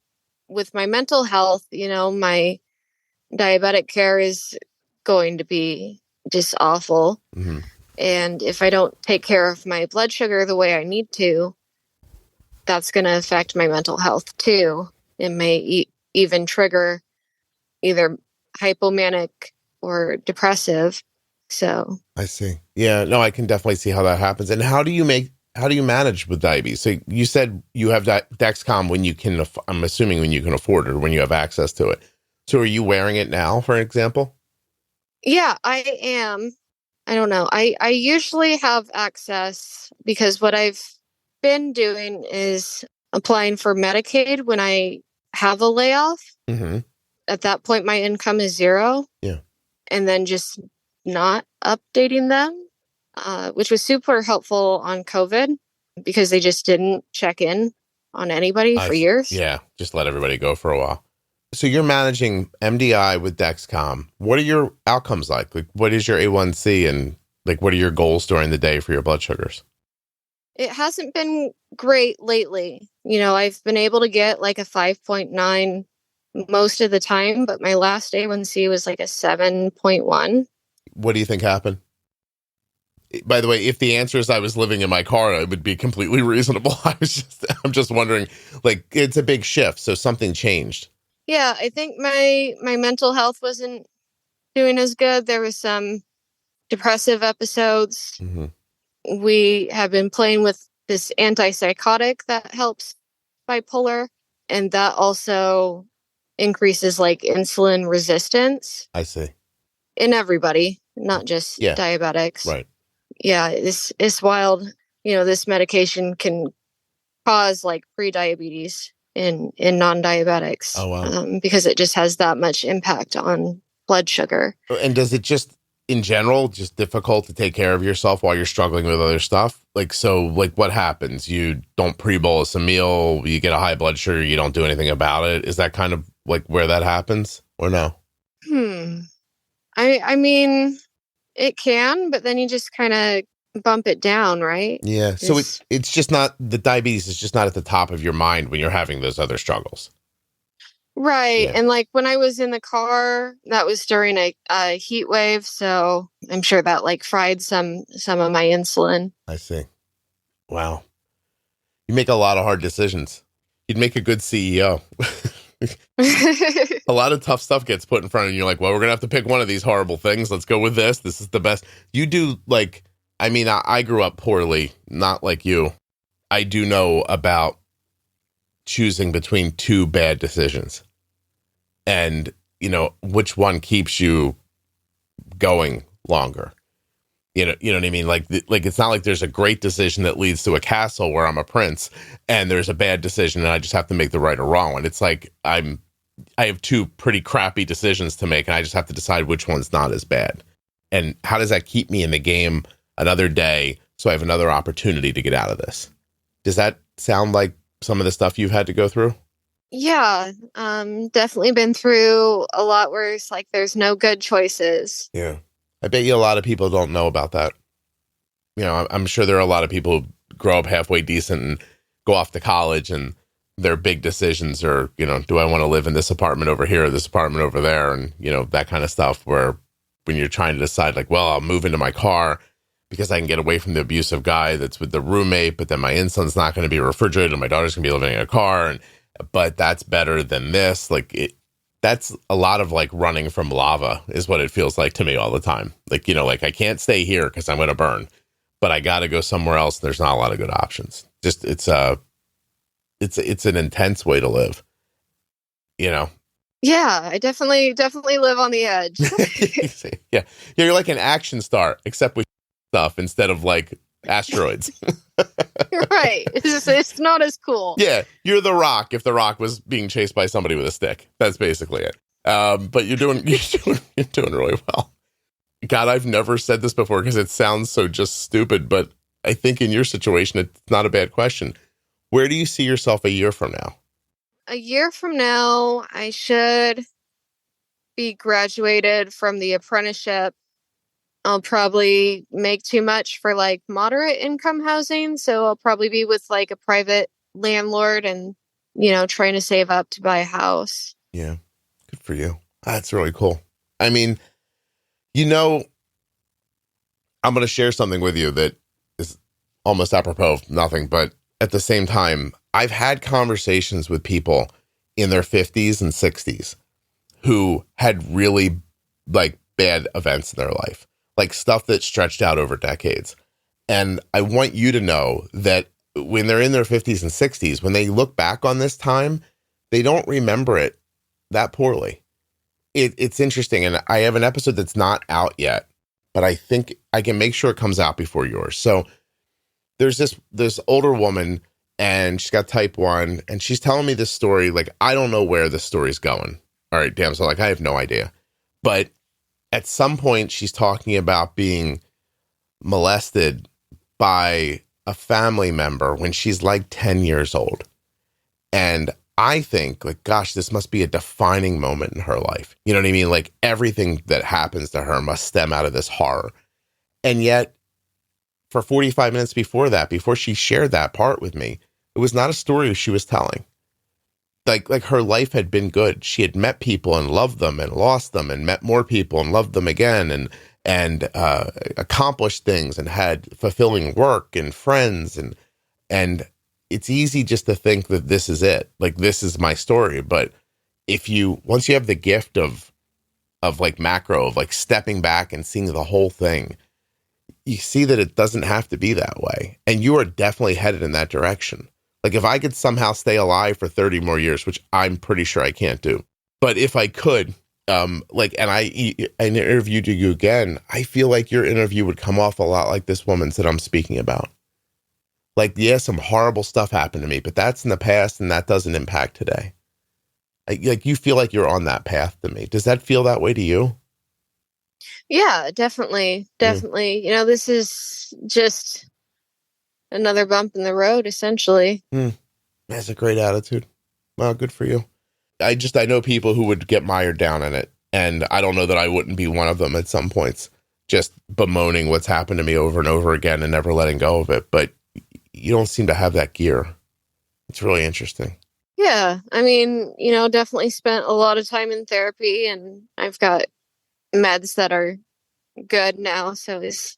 with my mental health, my diabetic care is going to be just awful. Mm-hmm. And if I don't take care of my blood sugar the way I need to, that's going to affect my mental health too. It may even trigger either hypomanic or depressive. So I see. Yeah, no, I can definitely see how that happens. And how do you manage with diabetes? So you said you have Dexcom when you can, I'm assuming when you can afford it or when you have access to it. So are you wearing it now, for example? Yeah, I am. I don't know. I usually have access because what I've been doing is applying for Medicaid when I have a layoff. Mm-hmm. At that point, my income is zero. Yeah. And then just not updating them, which was super helpful on COVID because they just didn't check in on anybody for years. Yeah, just let everybody go for a while. So you're managing MDI with Dexcom. What are your outcomes like? Like, what is your A1C and like, what are your goals during the day for your blood sugars? It hasn't been great lately. I've been able to get like a 5.9 most of the time, but my last A1C was like a 7.1. What do you think happened? By the way, if the answer is I was living in my car, it would be completely reasonable. I'm just wondering, like, it's a big shift. So something changed. Yeah, I think my mental health wasn't doing as good. There was some depressive episodes. Mm-hmm. We have been playing with this antipsychotic that helps bipolar, and that also increases like insulin resistance. I see. In everybody, not just diabetics. Right. Yeah, it's wild. This medication can cause like pre-diabetes in non-diabetics. Oh, wow. Because it just has that much impact on blood sugar. And does it just in general just difficult to take care of yourself while you're struggling with other stuff? Like, so like what happens? You don't pre-bolus a meal, you get a high blood sugar, you don't do anything about it. Is that kind of like where that happens or no? I mean, it can, but then you just kind of bump it down, right? Yeah. So it's just not, the diabetes is just not at the top of your mind when you're having those other struggles. Right. Yeah. And like when I was in the car, that was during a heat wave. So I'm sure that like fried some of my insulin. I see. Wow. You make a lot of hard decisions. You'd make a good CEO. A lot of tough stuff gets put in front of you. You're like, well, we're going to have to pick one of these horrible things. Let's go with this. This is the best. You do like, I mean, I grew up poorly, not like you. I do know about choosing between two bad decisions and, you know, which one keeps you going longer. You know what I mean? Like it's not like there's a great decision that leads to a castle where I'm a prince and there's a bad decision and I just have to make the right or wrong one. It's like I have two pretty crappy decisions to make and I just have to decide which one's not as bad. And how does that keep me in the game another day so I have another opportunity to get out of this? Does that sound like some of the stuff you've had to go through? Yeah, definitely been through a lot where it's like there's no good choices. Yeah. I bet you a lot of people don't know about that. You know, I'm sure there are a lot of people who grow up halfway decent and go off to college and their big decisions are, you know, do I want to live in this apartment over here or this apartment over there? And, you know, that kind of stuff where when you're trying to decide like, well, I'll move into my car because I can get away from the abusive guy that's with the roommate, but then my insulin's not going to be refrigerated and my daughter's going to be living in a car. But that's better than this. Like that's a lot of like running from lava is what it feels like to me all the time. Like, you know, like I can't stay here because I'm going to burn, but I got to go somewhere else. There's not a lot of good options. Just it's an intense way to live, you know? Yeah, I definitely live on the edge. Yeah. You're like an action star, except with stuff instead of like asteroids. You're right. It's not as cool. Yeah, you're the Rock if the Rock was being chased by somebody with a stick. That's basically it. But you're doing really well. God, I've never said this before because it sounds so just stupid, but I think in your situation, it's not a bad question. Where do you see yourself a year from now? A year from now, I should be graduated from the apprenticeship. I'll probably make too much for like moderate income housing. So I'll probably be with like a private landlord and, you know, trying to save up to buy a house. Yeah. Good for you. That's really cool. I mean, you know, I'm going to share something with you that is almost apropos of nothing, but at the same time, I've had conversations with people in their 50s and 60s who had really like bad events in their life. Like stuff that stretched out over decades. And I want you to know that when they're in their 50s and 60s, when they look back on this time, they don't remember it that poorly. It's interesting. And I have an episode that's not out yet, but I think I can make sure it comes out before yours. So there's this older woman and she's got type 1 and she's telling me this story. Like, I don't know where this story's going. All right, Damsel, like I have no idea. But at some point, she's talking about being molested by a family member when she's like 10 years old. And I think, like, gosh, this must be a defining moment in her life. You know what I mean? Like, everything that happens to her must stem out of this horror. And yet, for 45 minutes before that, before she shared that part with me, it was not a story she was telling. Like her life had been good. She had met people and loved them and lost them and met more people and loved them again and accomplished things and had fulfilling work and friends and it's easy just to think that this is it. Like, this is my story. But once you have the gift of like macro, of like stepping back and seeing the whole thing, you see that it doesn't have to be that way. And you are definitely headed in that direction. Like, if I could somehow stay alive for 30 more years, which I'm pretty sure I can't do, but if I could, and I interviewed you again, I feel like your interview would come off a lot like this woman's that I'm speaking about. Like, yeah, some horrible stuff happened to me, but that's in the past and that doesn't impact today. Like, you feel like you're on that path to me. Does that feel that way to you? Yeah, definitely. Definitely. This is just another bump in the road, essentially. That's a great attitude. Well, good for you. I know people who would get mired down in it. And I don't know that I wouldn't be one of them at some points, just bemoaning what's happened to me over and over again and never letting go of it. But you don't seem to have that gear. It's really interesting. Yeah. I mean, definitely spent a lot of time in therapy, and I've got meds that are good now. So it's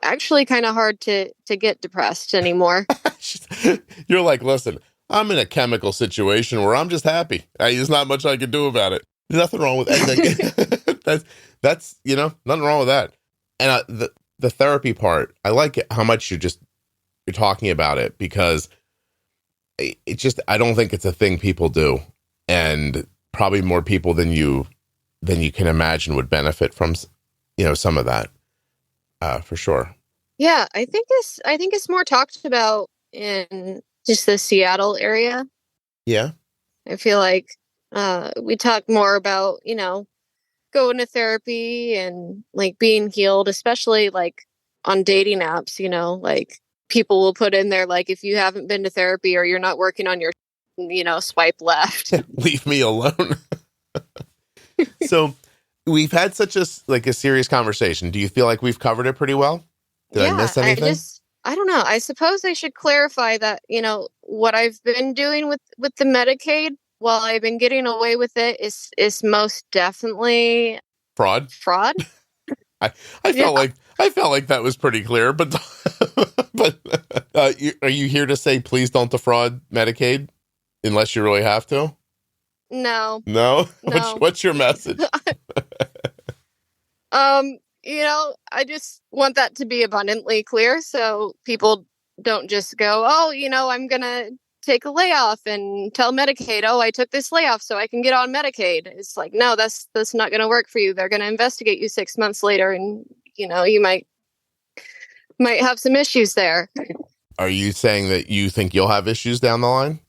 actually kind of hard to get depressed anymore. You're like, listen, I'm in a chemical situation where I'm just happy. There's not much I can do about it. There's nothing wrong with that. That's nothing wrong with that. And the therapy part, I like it, how much you're talking about it, because I don't think it's a thing people do, and probably more people than you can imagine would benefit from some of that, for sure. Yeah, I think it's more talked about in just the Seattle area. Yeah, I feel like we talk more about going to therapy and like being healed, especially like on dating apps. Like people will put in there like, if you haven't been to therapy or you're not working on your swipe left. Leave me alone. So we've had such a serious conversation. Do you feel like we've covered it pretty well? Did I miss anything? I don't know. I suppose I should clarify that, what I've been doing with the Medicaid while I've been getting away with it is most definitely fraud. I felt like that was pretty clear, but are you here to say please don't defraud Medicaid unless you really have to? No. What's your message? I just want that to be abundantly clear, so people don't just go, oh, I'm gonna take a layoff and tell Medicaid, oh, I took this layoff so I can get on Medicaid. It's like, no, that's not going to work for you. They're going to investigate you 6 months later, and you might have some issues there. Are you saying that you think you'll have issues down the line,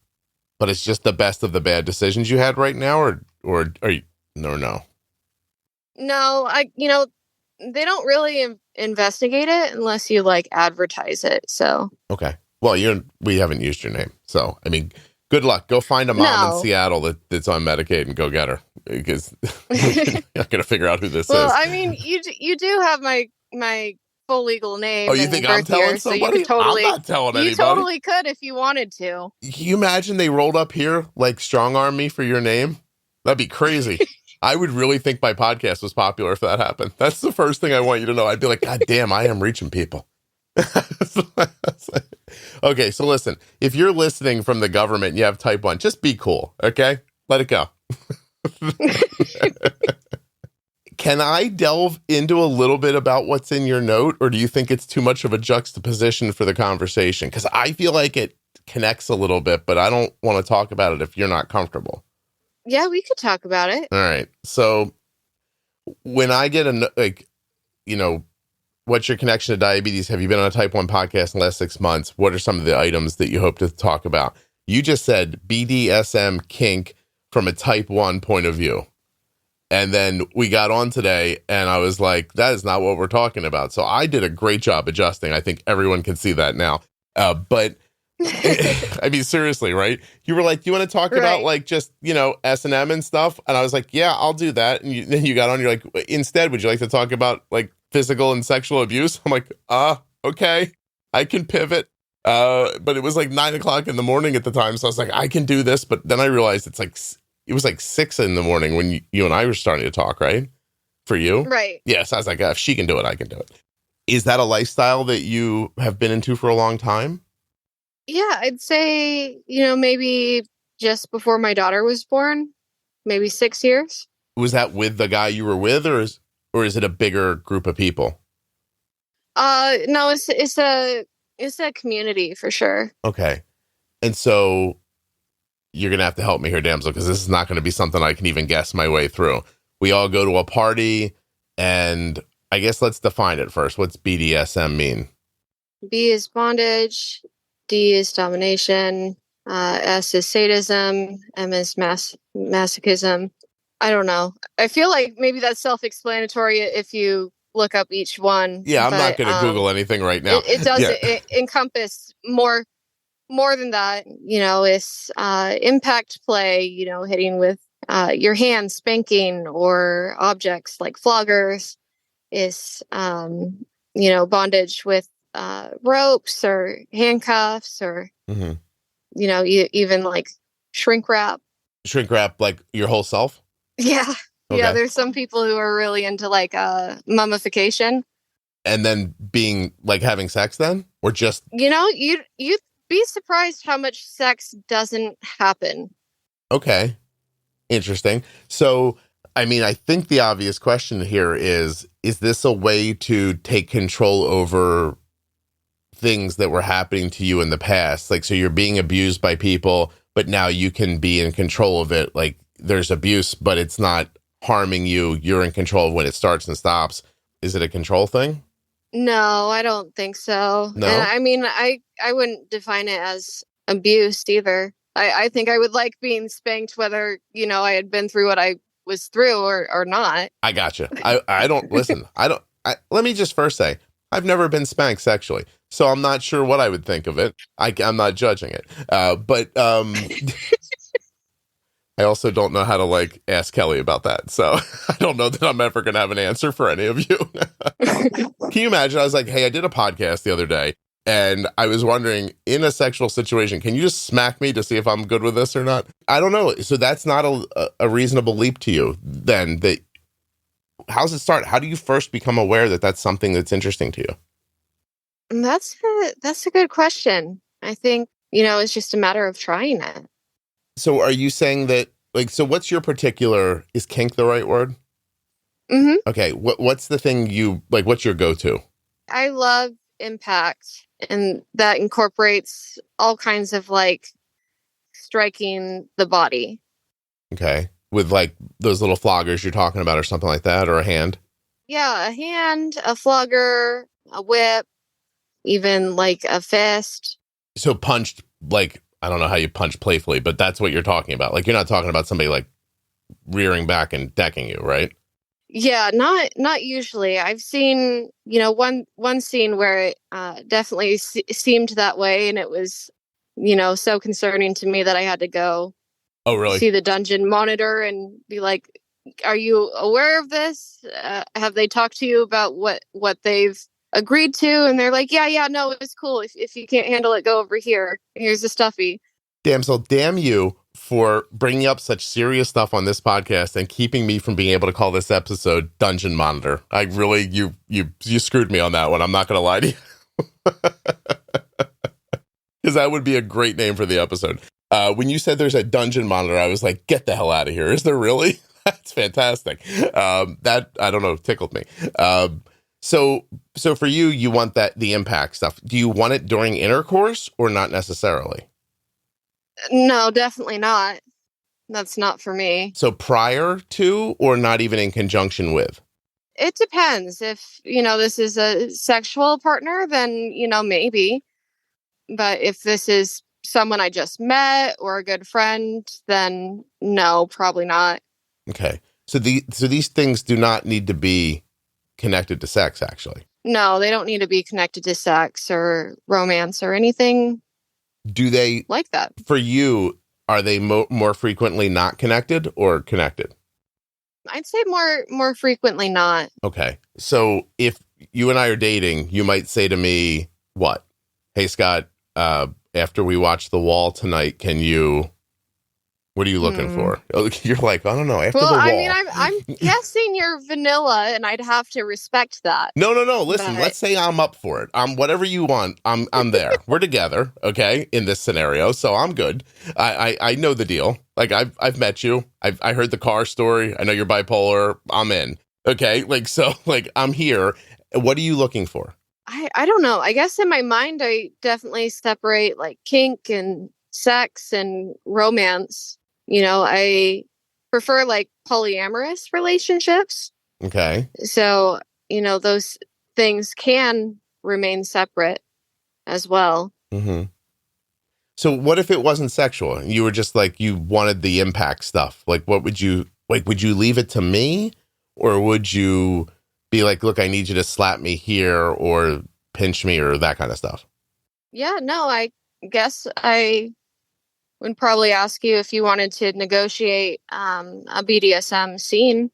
but it's just the best of the bad decisions you had right now, or are you no? No, they don't really investigate it unless you like advertise it. So okay. Well, we haven't used your name, so I mean, good luck. Go find a mom in Seattle that's on Medicaid and go get her, because you're not gonna figure out who this is. Well, I mean, you do have my full legal name. Oh, you think I'm telling somebody? So I'm not telling anybody. You totally could if you wanted to. Can you imagine they rolled up here like strong arm me for your name? That'd be crazy. I would really think my podcast was popular if that happened. That's the first thing I want you to know. I'd be like, God damn, I am reaching people. Okay, so listen, if you're listening from the government and you have type 1, just be cool, okay? Let it go. Can I delve into a little bit about what's in your note, or do you think it's too much of a juxtaposition for the conversation? Because I feel like it connects a little bit, but I don't want to talk about it if you're not comfortable. Yeah, we could talk about it. All right. So when I get what's your connection to diabetes? Have you been on a type 1 podcast in the last 6 months? What are some of the items that you hope to talk about? You just said BDSM kink from a type 1 point of view. And then we got on today and I was like, that is not what we're talking about. So I did a great job adjusting. I think everyone can see that now. But I mean, seriously, right? You were like, do you want to talk about like just, S&M and stuff? And I was like, yeah, I'll do that. And then you got on, you're like, instead, would you like to talk about like physical and sexual abuse? I'm like, okay, I can pivot. But it was like 9:00 in the morning at the time. So I was like, I can do this. But then I realized it was like 6 in the morning when you and I were starting to talk, right? For you? Right. Yeah. So I was like, if she can do it, I can do it. Is that a lifestyle that you have been into for a long time? Yeah, I'd say, maybe just before my daughter was born, maybe 6 years. Was that with the guy you were with, or is it a bigger group of people? No, it's a community for sure. Okay. And so you're going to have to help me here, Damsel, because this is not going to be something I can even guess my way through. We all go to a party, and I guess let's define it first. What's BDSM mean? B is bondage, D is domination, S is sadism, M is masochism. I don't know. I feel like maybe that's self-explanatory if you look up each one. Yeah, I'm not going to Google anything right now. It does encompass more than that. It's impact play, hitting with your hands, spanking, or objects like floggers. Is bondage with ropes or handcuffs, or even like shrink wrap. Shrink wrap, like your whole self? Yeah. Okay. Yeah, there's some people who are really into like mummification. And then being like having sex then? Or just you'd be surprised how much sex doesn't happen. Okay. Interesting. So, I mean, I think the obvious question here is this a way to take control over things that were happening to you in the past? Like, so you're being abused by people, but now you can be in control of it. Like, there's abuse, but it's not harming you. You're in control of when it starts and stops. Is it a control thing? No, I don't think so. No? And I mean, I wouldn't define it as abuse either. I think I would like being spanked, whether, I had been through what I was through or not. I gotcha. I don't listen. Let me just first say, I've never been spanked sexually, so I'm not sure what I would think of it. I'm not judging it. But I also don't know how to like ask Kelly about that. So I don't know that I'm ever going to have an answer for any of you. Can you imagine? I was like, hey, I did a podcast the other day and I was wondering, in a sexual situation, can you just smack me to see if I'm good with this or not? I don't know. So that's not a reasonable leap to you then. How's it start? How do you first become aware that that's something that's interesting to you? That's a good question. I think, it's just a matter of trying it. So are you saying that, like, so what's your particular, is kink the right word? Mm-hmm. Okay. What's the thing what's your go-to? I love impact, and that incorporates all kinds of like striking the body. Okay. With like those little floggers you're talking about or something like that, or a hand? Yeah, a hand, a flogger, a whip, even like a fist. So punched, like, I don't know how you punch playfully, but that's what you're talking about. Like, you're not talking about somebody like rearing back and decking you, right? Yeah, not usually. I've seen, one scene where it definitely seemed that way, and it was, so concerning to me that I had to go. Oh, really? See the dungeon monitor and be like, "Are you aware of this? Have they talked to you about what they've agreed to?" And they're like, "Yeah, no, it's cool. If you can't handle it, go over here. Here's the stuffy." Damsel, damn you for bringing up such serious stuff on this podcast and keeping me from being able to call this episode Dungeon Monitor. I really, you screwed me on that one. I'm not going to lie to you. Because that would be a great name for the episode. When you said there's a dungeon monitor, I was like, get the hell out of here. Is there really? That's fantastic. That, I don't know, tickled me. So for you, you want the impact stuff. Do you want it during intercourse or not necessarily? No, definitely not. That's not for me. So prior to or not even in conjunction with? It depends. If, this is a sexual partner, then, maybe. But if this is someone I just met or a good friend, then no, probably not. Okay. So these things do not need to be connected to sex, actually. No, they don't need to be connected to sex or romance or anything. Do they like that? For you, are they more frequently not connected or connected? I'd say more frequently not. Okay. So if you and I are dating, you might say to me, what? Hey, Scott, after we watch The Wall tonight, what are you looking for? You're like, I don't know. After The Wall. I mean, I'm guessing you're vanilla, and I'd have to respect that. No. Listen, let's say I'm up for it. Whatever you want, I'm there. We're together, okay, in this scenario, so I'm good. I know the deal. Like, I've met you. I heard the car story. I know you're bipolar. I'm in. Okay, I'm here. What are you looking for? I don't know. I guess in my mind, I definitely separate like kink and sex and romance. I prefer like polyamorous relationships. Okay. So, those things can remain separate as well. Mm-hmm. So what if it wasn't sexual? You were just like, you wanted the impact stuff. Like, what would you Like, would you leave it to me, or would you be like, look, I need you to slap me here or pinch me or that kind of stuff? Yeah, no, I guess I would probably ask you if you wanted to negotiate a BDSM scene.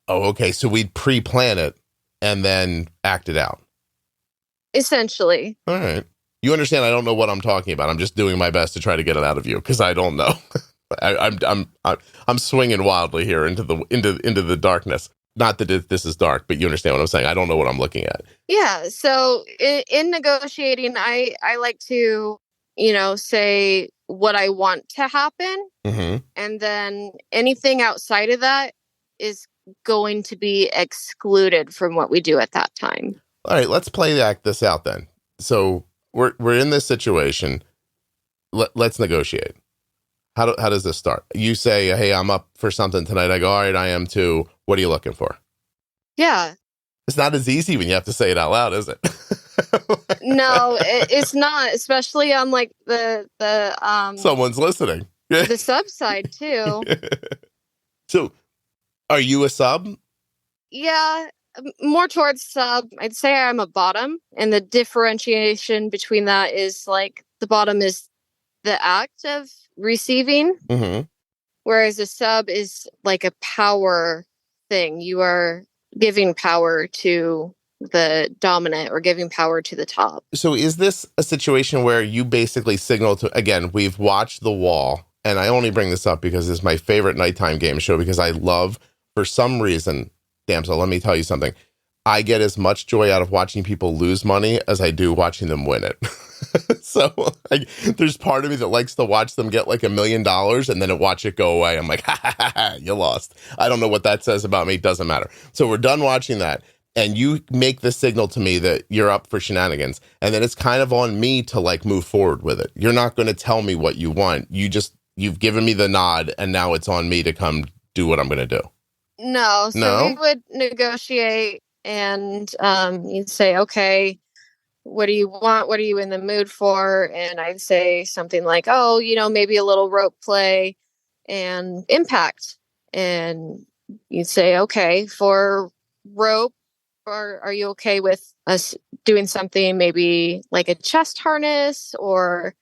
Oh, okay. So we'd pre-plan it and then act it out. Essentially. All right. You understand? I don't know what I'm talking about. I'm just doing my best to try to get it out of you because I don't know. I'm swinging wildly here into the darkness. Not that this is dark, but you understand what I'm saying. I don't know what I'm looking at. Yeah. So in negotiating, I like to, say what I want to happen. Mm-hmm. And then anything outside of that is going to be excluded from what we do at that time. All right, let's this out then. So we're in this situation. Let's negotiate. How does this start? You say, hey, I'm up for something tonight. I go, all right, I am too. What are you looking for? Yeah. It's not as easy when you have to say it out loud, is it? No, it's not, especially on like the someone's listening. The sub side too. So are you a sub? Yeah, more towards sub. I'd say I'm a bottom, and the differentiation between that is like the bottom is the act of receiving, whereas a sub is like a power thing. You are giving power to the dominant or giving power to the top. So is this a situation where you basically signal to, again, we've watched The Wall, and I only bring this up because it's my favorite nighttime game show because I love, for some reason, Damsel, let me tell you something. I get as much joy out of watching people lose money as I do watching them win it. So there's part of me that likes to watch them get like $1 million and then watch it go away. I'm like, ha, ha, ha, ha, you lost. I don't know what that says about me. Doesn't matter. So we're done watching that. And you make the signal to me that you're up for shenanigans. And then it's kind of on me to like move forward with it. You're not going to tell me what you want. You've given me the nod and now it's on me to come do what I'm going to do. No. So we would negotiate and you'd say, okay, what do you want? What are you in the mood for? And I'd say something like, oh, maybe a little rope play and impact. And you'd say, okay, for rope, or are you okay with us doing something maybe like a chest harness? Or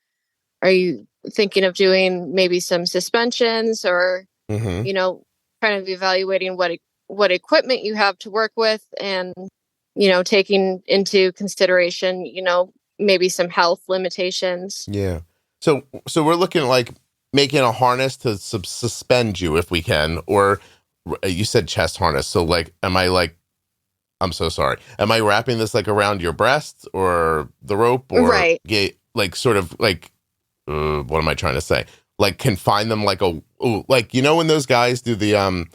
are you thinking of doing maybe some suspensions or, kind of evaluating what equipment you have to work with and, taking into consideration, maybe some health limitations. Yeah. So we're looking at like making a harness to suspend you if we can, or you said chest harness. So like, I'm so sorry. Am I wrapping this like around your breast or the rope or right? Like sort of like, what am I trying to say? Like confine them like when those guys do the,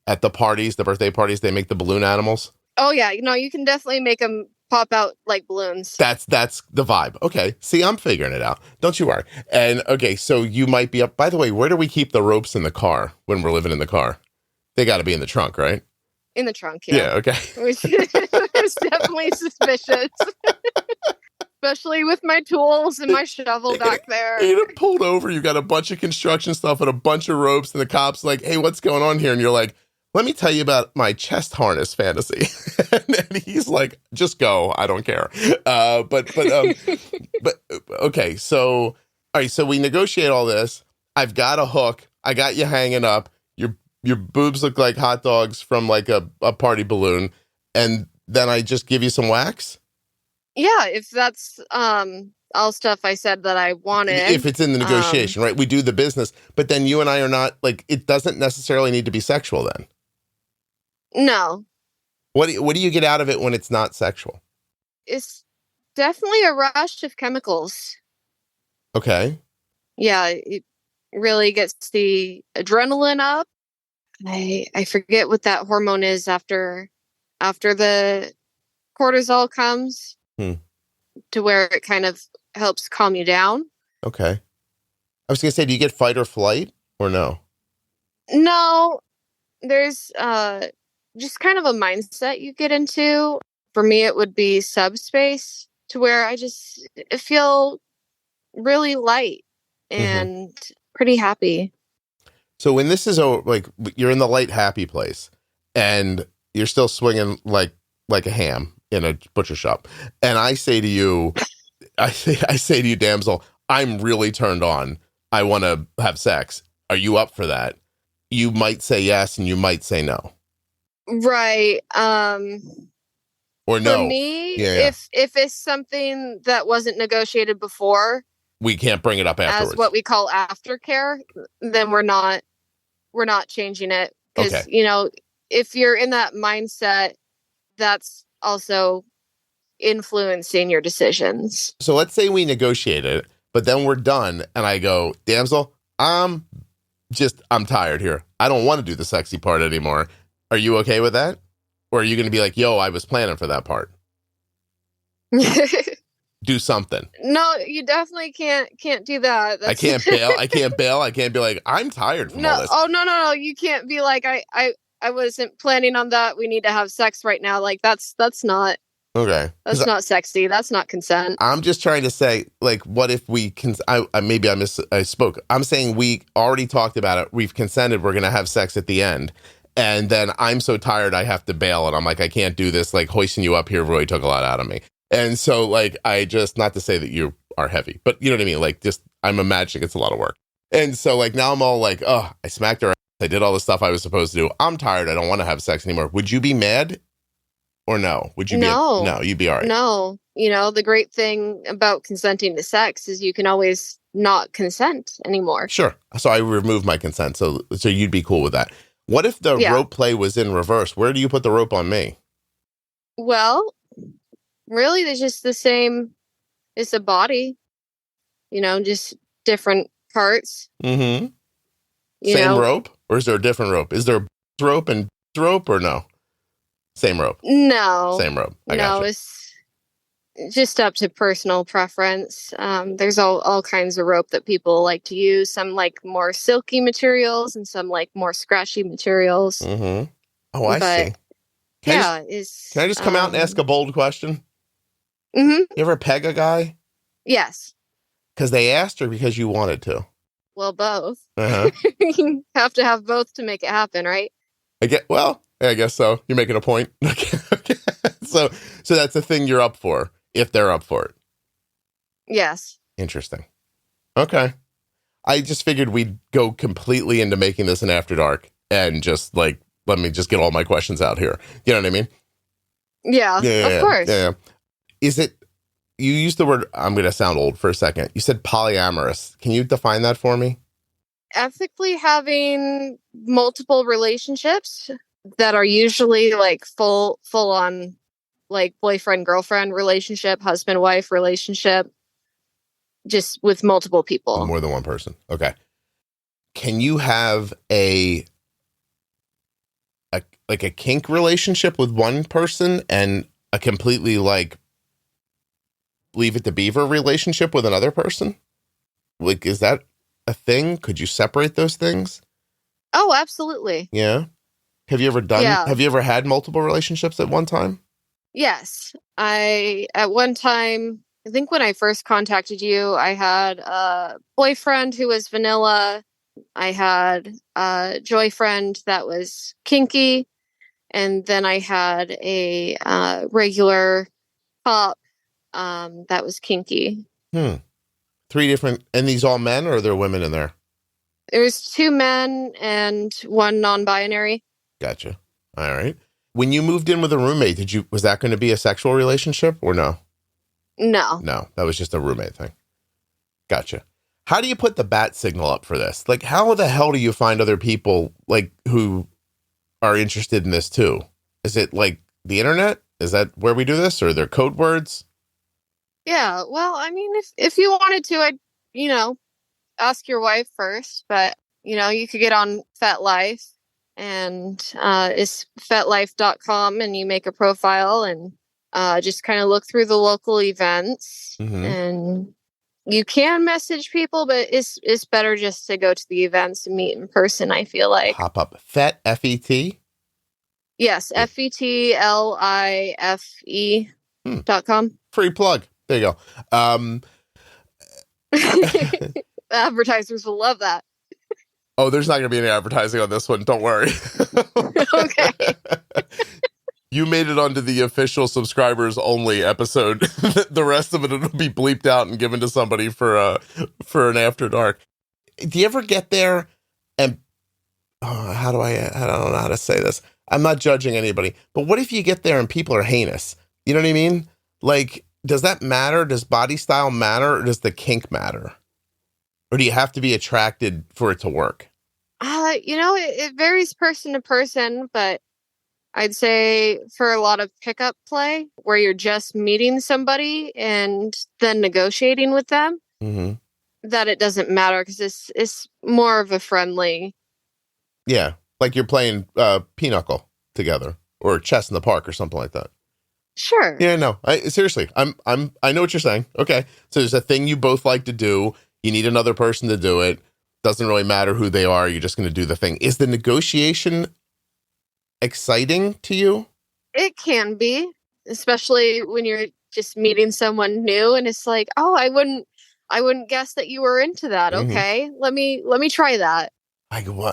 at the parties, the birthday parties, they make the balloon animals. Oh yeah. You can definitely make them pop out like balloons. That's the vibe. Okay. See, I'm figuring it out. Don't you worry. And okay. So you might be up, by the way, where do we keep the ropes in the car when we're living in the car? They got to be in the trunk, right? In the trunk, yeah. Yeah, okay. It's definitely suspicious. Especially with my tools and my shovel back there. You get pulled over, you got a bunch of construction stuff and a bunch of ropes, and the cop's like, hey, what's going on here? And you're like, let me tell you about my chest harness fantasy. And he's like, just go, I don't care. But okay, so, all right, so we negotiate all this. I've got a hook. I got you hanging up. Your boobs look like hot dogs from like a party balloon. And then I just give you some wax? Yeah, if that's all stuff I said that I wanted. If it's in the negotiation, right? We do the business. But then you and I are not, like, it doesn't necessarily need to be sexual then. No. What do you get out of it when it's not sexual? It's definitely a rush of chemicals. Okay. Yeah, it really gets the adrenaline up. I forget what that hormone is after the cortisol comes to where it kind of helps calm you down. Okay. I was going to say, do you get fight or flight or no? No, there's just kind of a mindset you get into. For me, it would be subspace to where I just feel really light and pretty happy. So when this is like you're in the light happy place and you're still swinging like a ham in a butcher shop, and I say to you, I say to you, Damsel, I'm really turned on. I want to have sex. Are you up for that? You might say yes, and you might say no. Right. Or no. For me, if it's something that wasn't negotiated before, we can't bring it up afterwards. As what we call aftercare, then we're not changing it. Because, if you're in that mindset, that's also influencing your decisions. So let's say we negotiated it, but then we're done and I go, Damsel, I'm tired here. I don't want to do the sexy part anymore. Are you okay with that? Or are you going to be like, yo, I was planning for that part? Do something. No, you definitely can't do that. I can't bail. I can't bail. I can't be like, I'm tired from all this. Oh, no. You can't be like, I wasn't planning on that. We need to have sex right now. Like that's not. Okay. That's not sexy. That's not consent. I'm just trying to say, like, what if we I spoke. I'm saying we already talked about it. We've consented. We're going to have sex at the end. And then I'm so tired, I have to bail. And I'm like, I can't do this. Like, hoisting you up here really took a lot out of me. And so, like, I just, not to say that you are heavy, but you know what I mean? Like, just, I'm imagining it's a lot of work. And so, like, now I'm all like, oh, I smacked her ass. I did all the stuff I was supposed to do. I'm tired. I don't want to have sex anymore. Would you be mad? Or no? Would you no, you'd be all right. No. The great thing about consenting to sex is you can always not consent anymore. Sure. So I removed my consent. So you'd be cool with that. What if the rope play was in reverse? Where do you put the rope on me? Well, really, it's just the same. It's a body, just different parts. Mm-hmm. Same rope? Or is there a different rope? Is there a rope and rope or no? Same rope? No. Same rope. I got you. It's just up to personal preference. There's all kinds of rope that people like to use. Some like more silky materials and some like more scratchy materials. Mm-hmm. Oh, I see. Can I just come out and ask a bold question? Mm-hmm. You ever peg a guy? Yes. Because they asked her because you wanted to. Well, both. Uh-huh. You have to have both to make it happen, right? I guess so. You're making a point. Okay. So that's the thing you're up for, if they're up for it. Yes. Interesting. Okay. I just figured we'd go completely into making this an After Dark and just like, let me just get all my questions out here. You know what I mean? Yeah, of course. Yeah. Is it, you used the word, I'm going to sound old for a second. You said polyamorous. Can you define that for me? Ethically having multiple relationships that are usually like full on like boyfriend girlfriend relationship, husband wife relationship, just with multiple people. More than one person. Okay. Can you have a kink relationship with one person and a completely like Leave It to Beaver relationship with another person? Like, is that a thing? Could you separate those things? Oh, absolutely. Yeah. Have you ever had multiple relationships at one time? Yes. At one time, I think when I first contacted you, I had a boyfriend who was vanilla. I had a joyfriend that was kinky. And then I had a regular pop that was kinky. 3 different, and these all men, or are there women in there? There was 2 men and 1 non-binary. Gotcha. All right. When you moved in with a roommate, was that going to be a sexual relationship or no? No. No, that was just a roommate thing. Gotcha. How do you put the bat signal up for this? Like, how the hell do you find other people like who are interested in this too? Is it like the internet? Is that where we do this, or are there code words? Yeah. Well, I mean, if you wanted to, I'd, ask your wife first, but you could get on FetLife and it's fetlife.com and you make a profile and just kind of look through the local events. Mm-hmm. And you can message people, but it's better just to go to the events and meet in person, I feel like. Pop up. Fet, F-E-T? Yes, FetLife.com. Free plug. There you go. Advertisers will love that. Oh, there's not going to be any advertising on this one. Don't worry. Okay. You made it onto the official subscribers only episode. The rest of it will be bleeped out and given to somebody for an after dark. Do you ever get there and I don't know how to say this. I'm not judging anybody, but what if you get there and people are heinous? You know what I mean? Like, does that matter? Does body style matter, or does the kink matter? Or do you have to be attracted for it to work? It varies person to person, but I'd say for a lot of pickup play where you're just meeting somebody and then negotiating with them, that it doesn't matter because it's more of a friendly. Yeah, like you're playing pinochle together or chess in the park or something like that. Sure. Yeah, no. Seriously, I know what you're saying. Okay, so there's a thing you both like to do. You need another person to do it. Doesn't really matter who they are. You're just going to do the thing. Is the negotiation exciting to you? It can be, especially when you're just meeting someone new and it's like, oh, I wouldn't guess that you were into that. Okay, let me try that.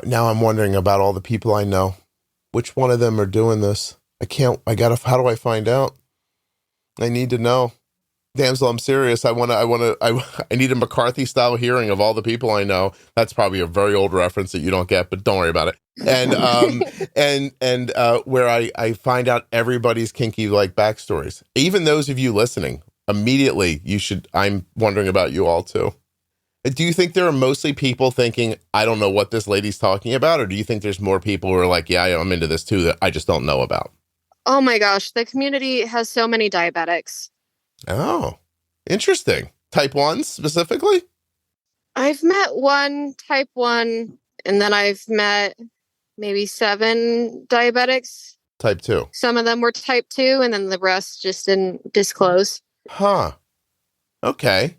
Now I'm wondering about all the people I know. Which one of them are doing this? How do I find out? I need to know. Damsel, I'm serious. I need a McCarthy style hearing of all the people I know. That's probably a very old reference that you don't get, but don't worry about it. And where I find out everybody's kinky like backstories. Even those of you listening, immediately I'm wondering about you all too. Do you think there are mostly people thinking, I don't know what this lady's talking about? Or do you think there's more people who are like, yeah, I'm into this too, that I just don't know about? Oh my gosh, the community has so many diabetics. Oh, interesting. Type 1 specifically? I've met one type 1, and then I've met maybe 7 diabetics. Type 2. Some of them were type 2, and then the rest just didn't disclose. Huh. Okay.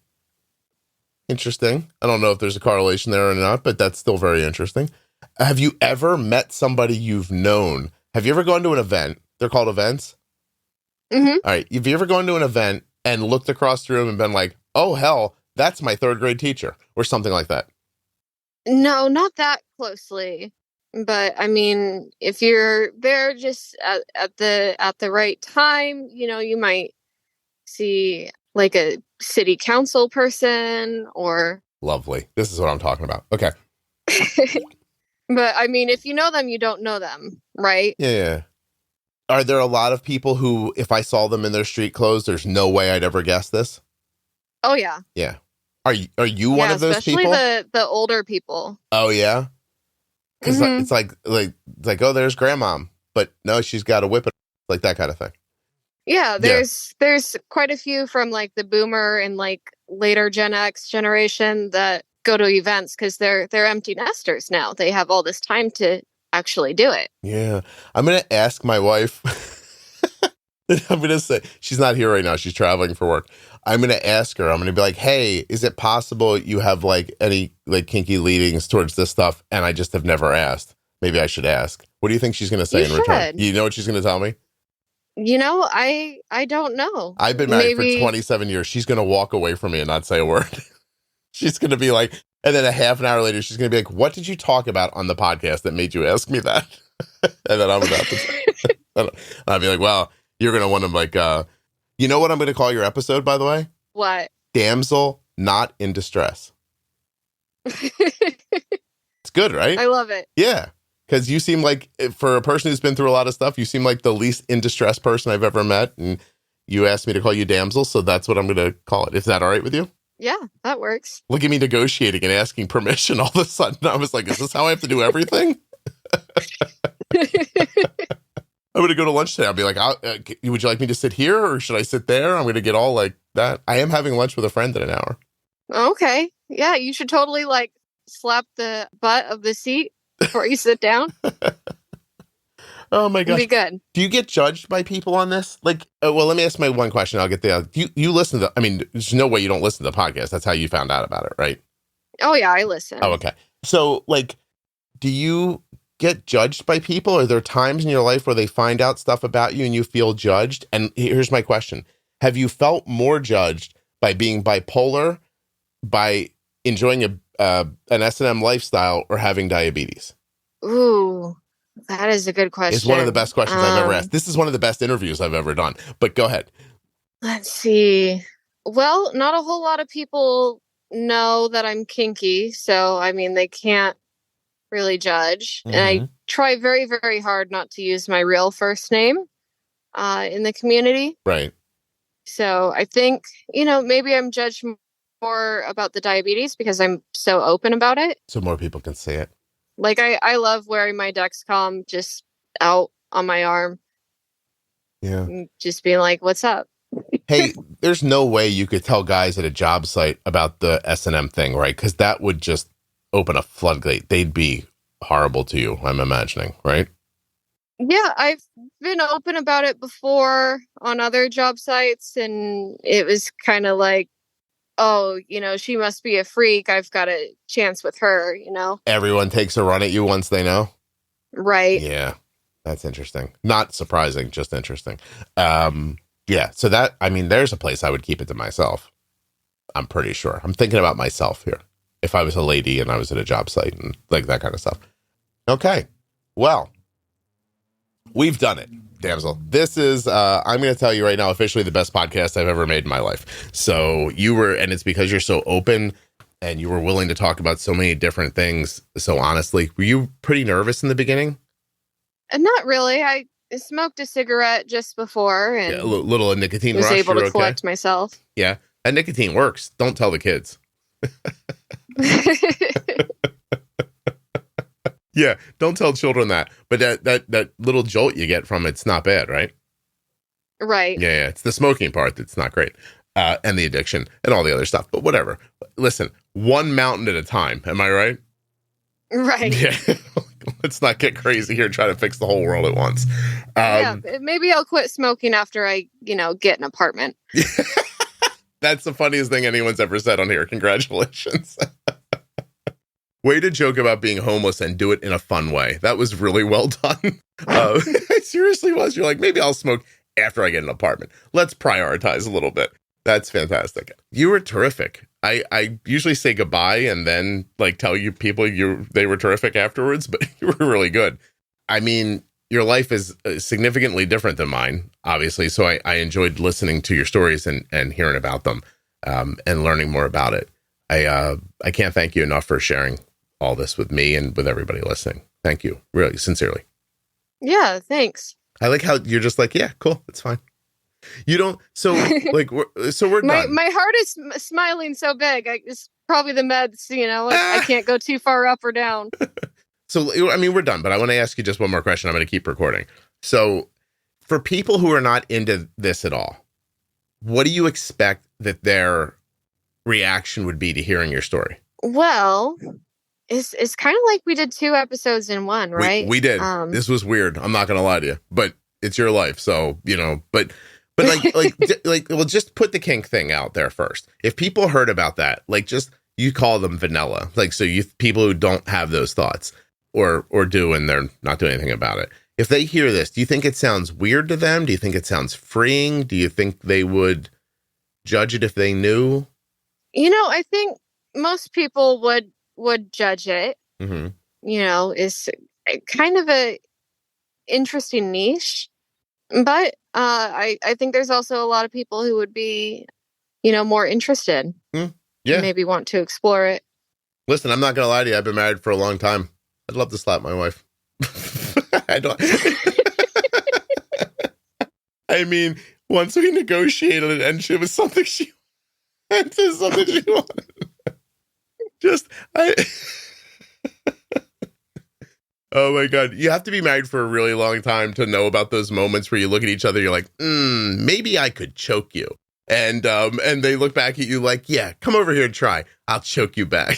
Interesting. I don't know if there's a correlation there or not, but that's still very interesting. Have you ever met somebody you've known? Have you ever gone to an event? They're called events? Mm-hmm. All right. Have you ever gone to an event and looked across the room and been like, oh, hell, that's my 3rd grade teacher or something like that? No, not that closely. But I mean, if you're there just at the right time, you might see like a city council person or. Lovely. This is what I'm talking about. Okay. But I mean, if you know them, you don't know them, right? Yeah. Are there a lot of people who, if I saw them in their street clothes, there's no way I'd ever guess this? Oh, yeah. Yeah. Are you one of those people? Especially the older people. Oh, yeah? Because it's like, oh, there's grandmom. But no, she's got a whip, like that kind of thing. Yeah, there's quite a few from like the boomer and like later Gen X generation that go to events because they're empty nesters now. They have all this time to actually do it. Yeah. I'm going to ask my wife. I'm going to say, she's not here right now. She's traveling for work. I'm going to ask her. I'm going to be like, hey, is it possible you have like any like kinky leadings towards this stuff? And I just have never asked. Maybe I should ask. What do you think she's going to say in return? You know what she's going to tell me? I don't know. I've been married for 27 years. She's going to walk away from me and not say a word. She's going to be like, and then a half an hour later, she's going to be like, what did you talk about on the podcast that made you ask me that? And then I'm going to I'll be like, well, you're going to want to like, you know what I'm going to call your episode, by the way? What? Damsel Not in Distress. It's good, right? I love it. Yeah. Because you seem like, for a person who's been through a lot of stuff, you seem like the least in distress person I've ever met. And you asked me to call you Damsel, so that's what I'm going to call it. Is that all right with you? Yeah, that works. Look at me negotiating and asking permission all of a sudden. I was like, is this how I have to do everything? I'm going to go to lunch today. I'll be like, would you like me to sit here or should I sit there? I'm going to get all like that. I am having lunch with a friend in an hour. Okay. Yeah, you should totally like slap the butt of the seat before you sit down. Oh my gosh. Be good. Do you get judged by people on this? Like, well, let me ask my one question. I'll get the, you listen to, there's no way you don't listen to the podcast. That's how you found out about it, right? Oh yeah, I listen. Oh, okay. So like, do you get judged by people? Are there times in your life where they find out stuff about you and you feel judged? And here's my question. Have you felt more judged by being bipolar, by enjoying an S&M lifestyle or having diabetes? Ooh, that is a good question. It's one of the best questions I've ever asked. This is one of the best interviews I've ever done, but go ahead. Let's see. Well, not a whole lot of people know that I'm kinky, so I mean, they can't really judge. And I try very, very hard not to use my real first name in the community. Right. So I think, maybe I'm judged more about the diabetes because I'm so open about it. So more people can see it. Like I love wearing my Dexcom just out on my arm. Yeah. Just being like, what's up? Hey, there's no way you could tell guys at a job site about the S&M thing, right? Because that would just open a floodgate. They'd be horrible to you, I'm imagining, right? Yeah, I've been open about it before on other job sites, and it was kind of like, oh, she must be a freak. I've got a chance with her, Everyone takes a run at you once they know? Right. Yeah, that's interesting. Not surprising, just interesting. Yeah, so there's a place I would keep it to myself. I'm pretty sure. I'm thinking about myself here. If I was a lady and I was at a job site and like that kind of stuff. Okay, well, we've done it, Damsel. This is, I'm going to tell you right now, officially the best podcast I've ever made in my life. So and it's because you're so open and you were willing to talk about so many different things. So honestly, were you pretty nervous in the beginning? Not really. I smoked a cigarette just before and a little nicotine was rush. able to collect myself. Yeah, and nicotine works. Don't tell the kids. Yeah, don't tell children that. But that little jolt you get from it's not bad, right? Right. Yeah, it's the smoking part that's not great. And the addiction and all the other stuff. But whatever. Listen, one mountain at a time. Am I right? Right. Yeah. Let's not get crazy here and try to fix the whole world at once. Yeah, maybe I'll quit smoking after I, get an apartment. That's the funniest thing anyone's ever said on here. Congratulations. Way to joke about being homeless and do it in a fun way. That was really well done. It seriously was. You're like, maybe I'll smoke after I get an apartment. Let's prioritize a little bit. That's fantastic. You were terrific. I usually say goodbye and then tell you people they were terrific afterwards, but you were really good. I mean, your life is significantly different than mine, obviously. So I enjoyed listening to your stories and hearing about them and learning more about it. I can't thank you enough for sharing all this with me and with everybody listening. Thank you. Really, sincerely. Yeah, thanks. I like how you're just like, yeah, cool. It's fine. You don't. So we're done. My heart is smiling so big. It's probably the meds, I can't go too far up or down. So, I mean, we're done, but I want to ask you just one more question. I'm going to keep recording. So for people who are not into this at all, what do you expect that their reaction would be to hearing your story? Well, it's kind of like we did 2 episodes in one, right? We did. This was weird. I'm not going to lie to you, but it's your life. So, but well, just put the kink thing out there first. If people heard about that, you call them vanilla. So people who don't have those thoughts or do, and they're not doing anything about it. If they hear this, do you think it sounds weird to them? Do you think it sounds freeing? Do you think they would judge it if they knew? I think most people would judge it. Mm-hmm. It's kind of a interesting niche, but I think there's also a lot of people who would be, more interested. Yeah, maybe want to explore it. Listen, I'm not gonna lie to you. I've been married for a long time. I'd love to slap my wife. I don't. I mean, once we negotiated it, and it was something she wanted. Oh my God. You have to be married for a really long time to know about those moments where you look at each other, you're like, maybe I could choke you. And they look back at you like, yeah, come over here and try. I'll choke you back.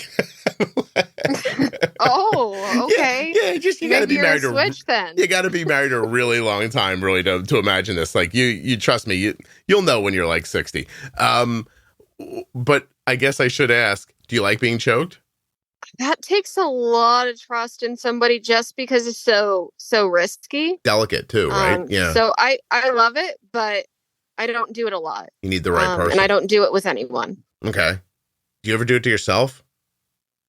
Oh, okay. Yeah, just you got to be married. Switch then. You got to be married a really long time, really, to imagine this. You trust me, you'll know when you're 60. But I guess I should ask, do you like being choked? That takes a lot of trust in somebody just because it's so risky. Delicate too, right? Yeah. So I love it, but I don't do it a lot. You need the right person. And I don't do it with anyone. Okay. Do you ever do it to yourself?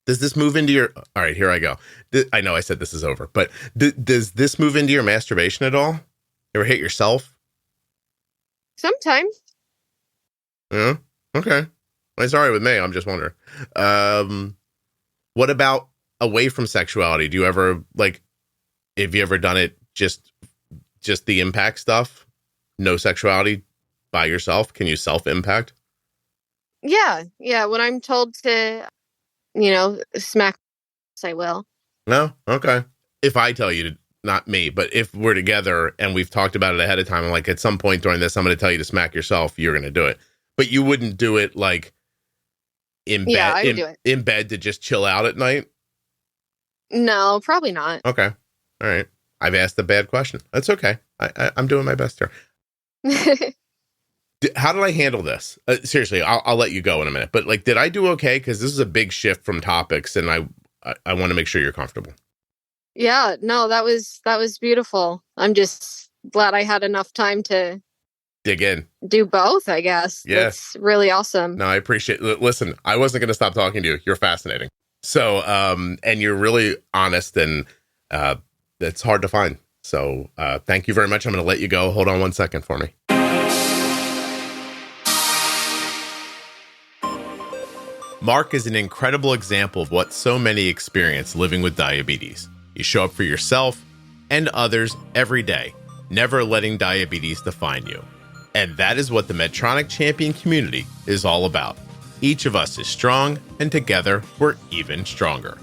Does this move into your, all right, here I go. I know I said this is over, but does this move into your masturbation at all? Ever hit yourself? Sometimes. Yeah. Okay. Well, it's all right with me. I'm just wondering. What about away from sexuality? Do you ever, like, have you ever done it just the impact stuff? No sexuality by yourself? Can you self-impact? Yeah. Yeah. When I'm told to, smack, I will. No? Okay. If I tell you to, not me, but if we're together and we've talked about it ahead of time, I'm like, at some point during this, I'm going to tell you to smack yourself. You're going to do it. But you wouldn't do it like in bed, I would do it in bed to just chill out at night? No, probably not. Okay. All right. I've asked a bad question. That's okay. I'm doing my best here. How did I handle this? Seriously, I'll let you go in a minute. But like, did I do okay? Because this is a big shift from topics, and I want to make sure you're comfortable. Yeah, no, that was beautiful. I'm just glad I had enough time to dig in, do both, I guess. Yeah. That's really awesome. No, I appreciate it. Listen, I wasn't going to stop talking to you. You're fascinating. So, and you're really honest, and that's hard to find. So thank you very much. I'm going to let you go. Hold on one second for me. Mark is an incredible example of what so many experience living with diabetes. You show up for yourself and others every day, never letting diabetes define you. And that is what the Medtronic Champion community is all about. Each of us is strong, and together we're even stronger.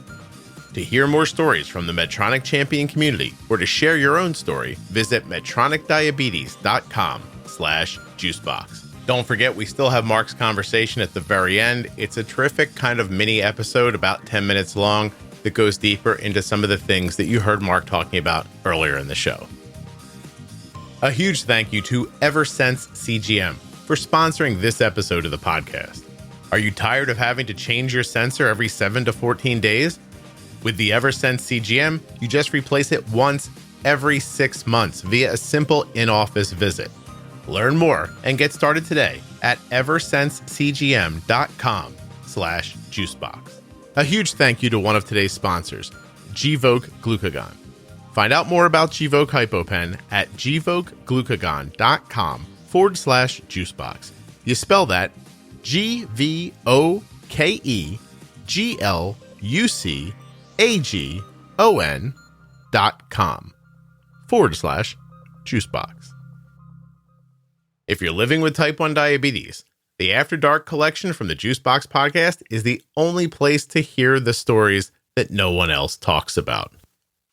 To hear more stories from the Medtronic Champion community or to share your own story, visit medtronicdiabetes.com/juicebox. Don't forget, we still have Mark's conversation at the very end. It's a terrific kind of mini episode, about 10 minutes long, that goes deeper into some of the things that you heard Mark talking about earlier in the show. A huge thank you to Eversense CGM for sponsoring this episode of the podcast. Are you tired of having to change your sensor every 7 to 14 days? With the Eversense CGM, you just replace it once every 6 months via a simple in-office visit. Learn more and get started today at eversensecgm.com/juicebox. A huge thank you to one of today's sponsors, Gvoke Glucagon. Find out more about Gvoke HypoPen at gvokeGlucagon.com/juicebox. You spell that GVOKEGLUCAGON.com/juicebox. If you're living with type 1 diabetes, the After Dark collection from the Juicebox Podcast is the only place to hear the stories that no one else talks about.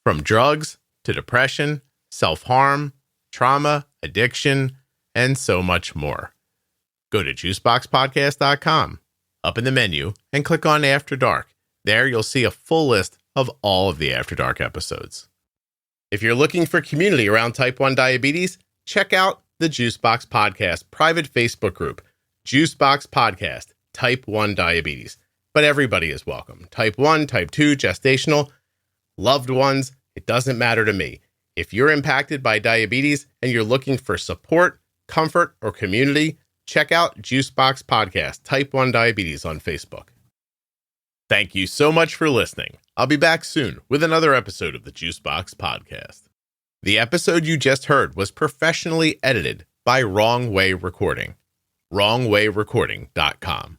From drugs to depression, self-harm, trauma, addiction, and so much more. Go to juiceboxpodcast.com, up in the menu, and click on After Dark. There you'll see a full list of all of the After Dark episodes. If you're looking for community around type 1 diabetes, check out the Juicebox Podcast private Facebook group, Juicebox Podcast, Type 1 Diabetes. But everybody is welcome. Type 1, Type 2, gestational, loved ones, it doesn't matter to me. If you're impacted by diabetes and you're looking for support, comfort, or community, check out Juicebox Podcast, Type 1 Diabetes on Facebook. Thank you so much for listening. I'll be back soon with another episode of the Juicebox Podcast. The episode you just heard was professionally edited by Wrong Way Recording. WrongWayRecording.com.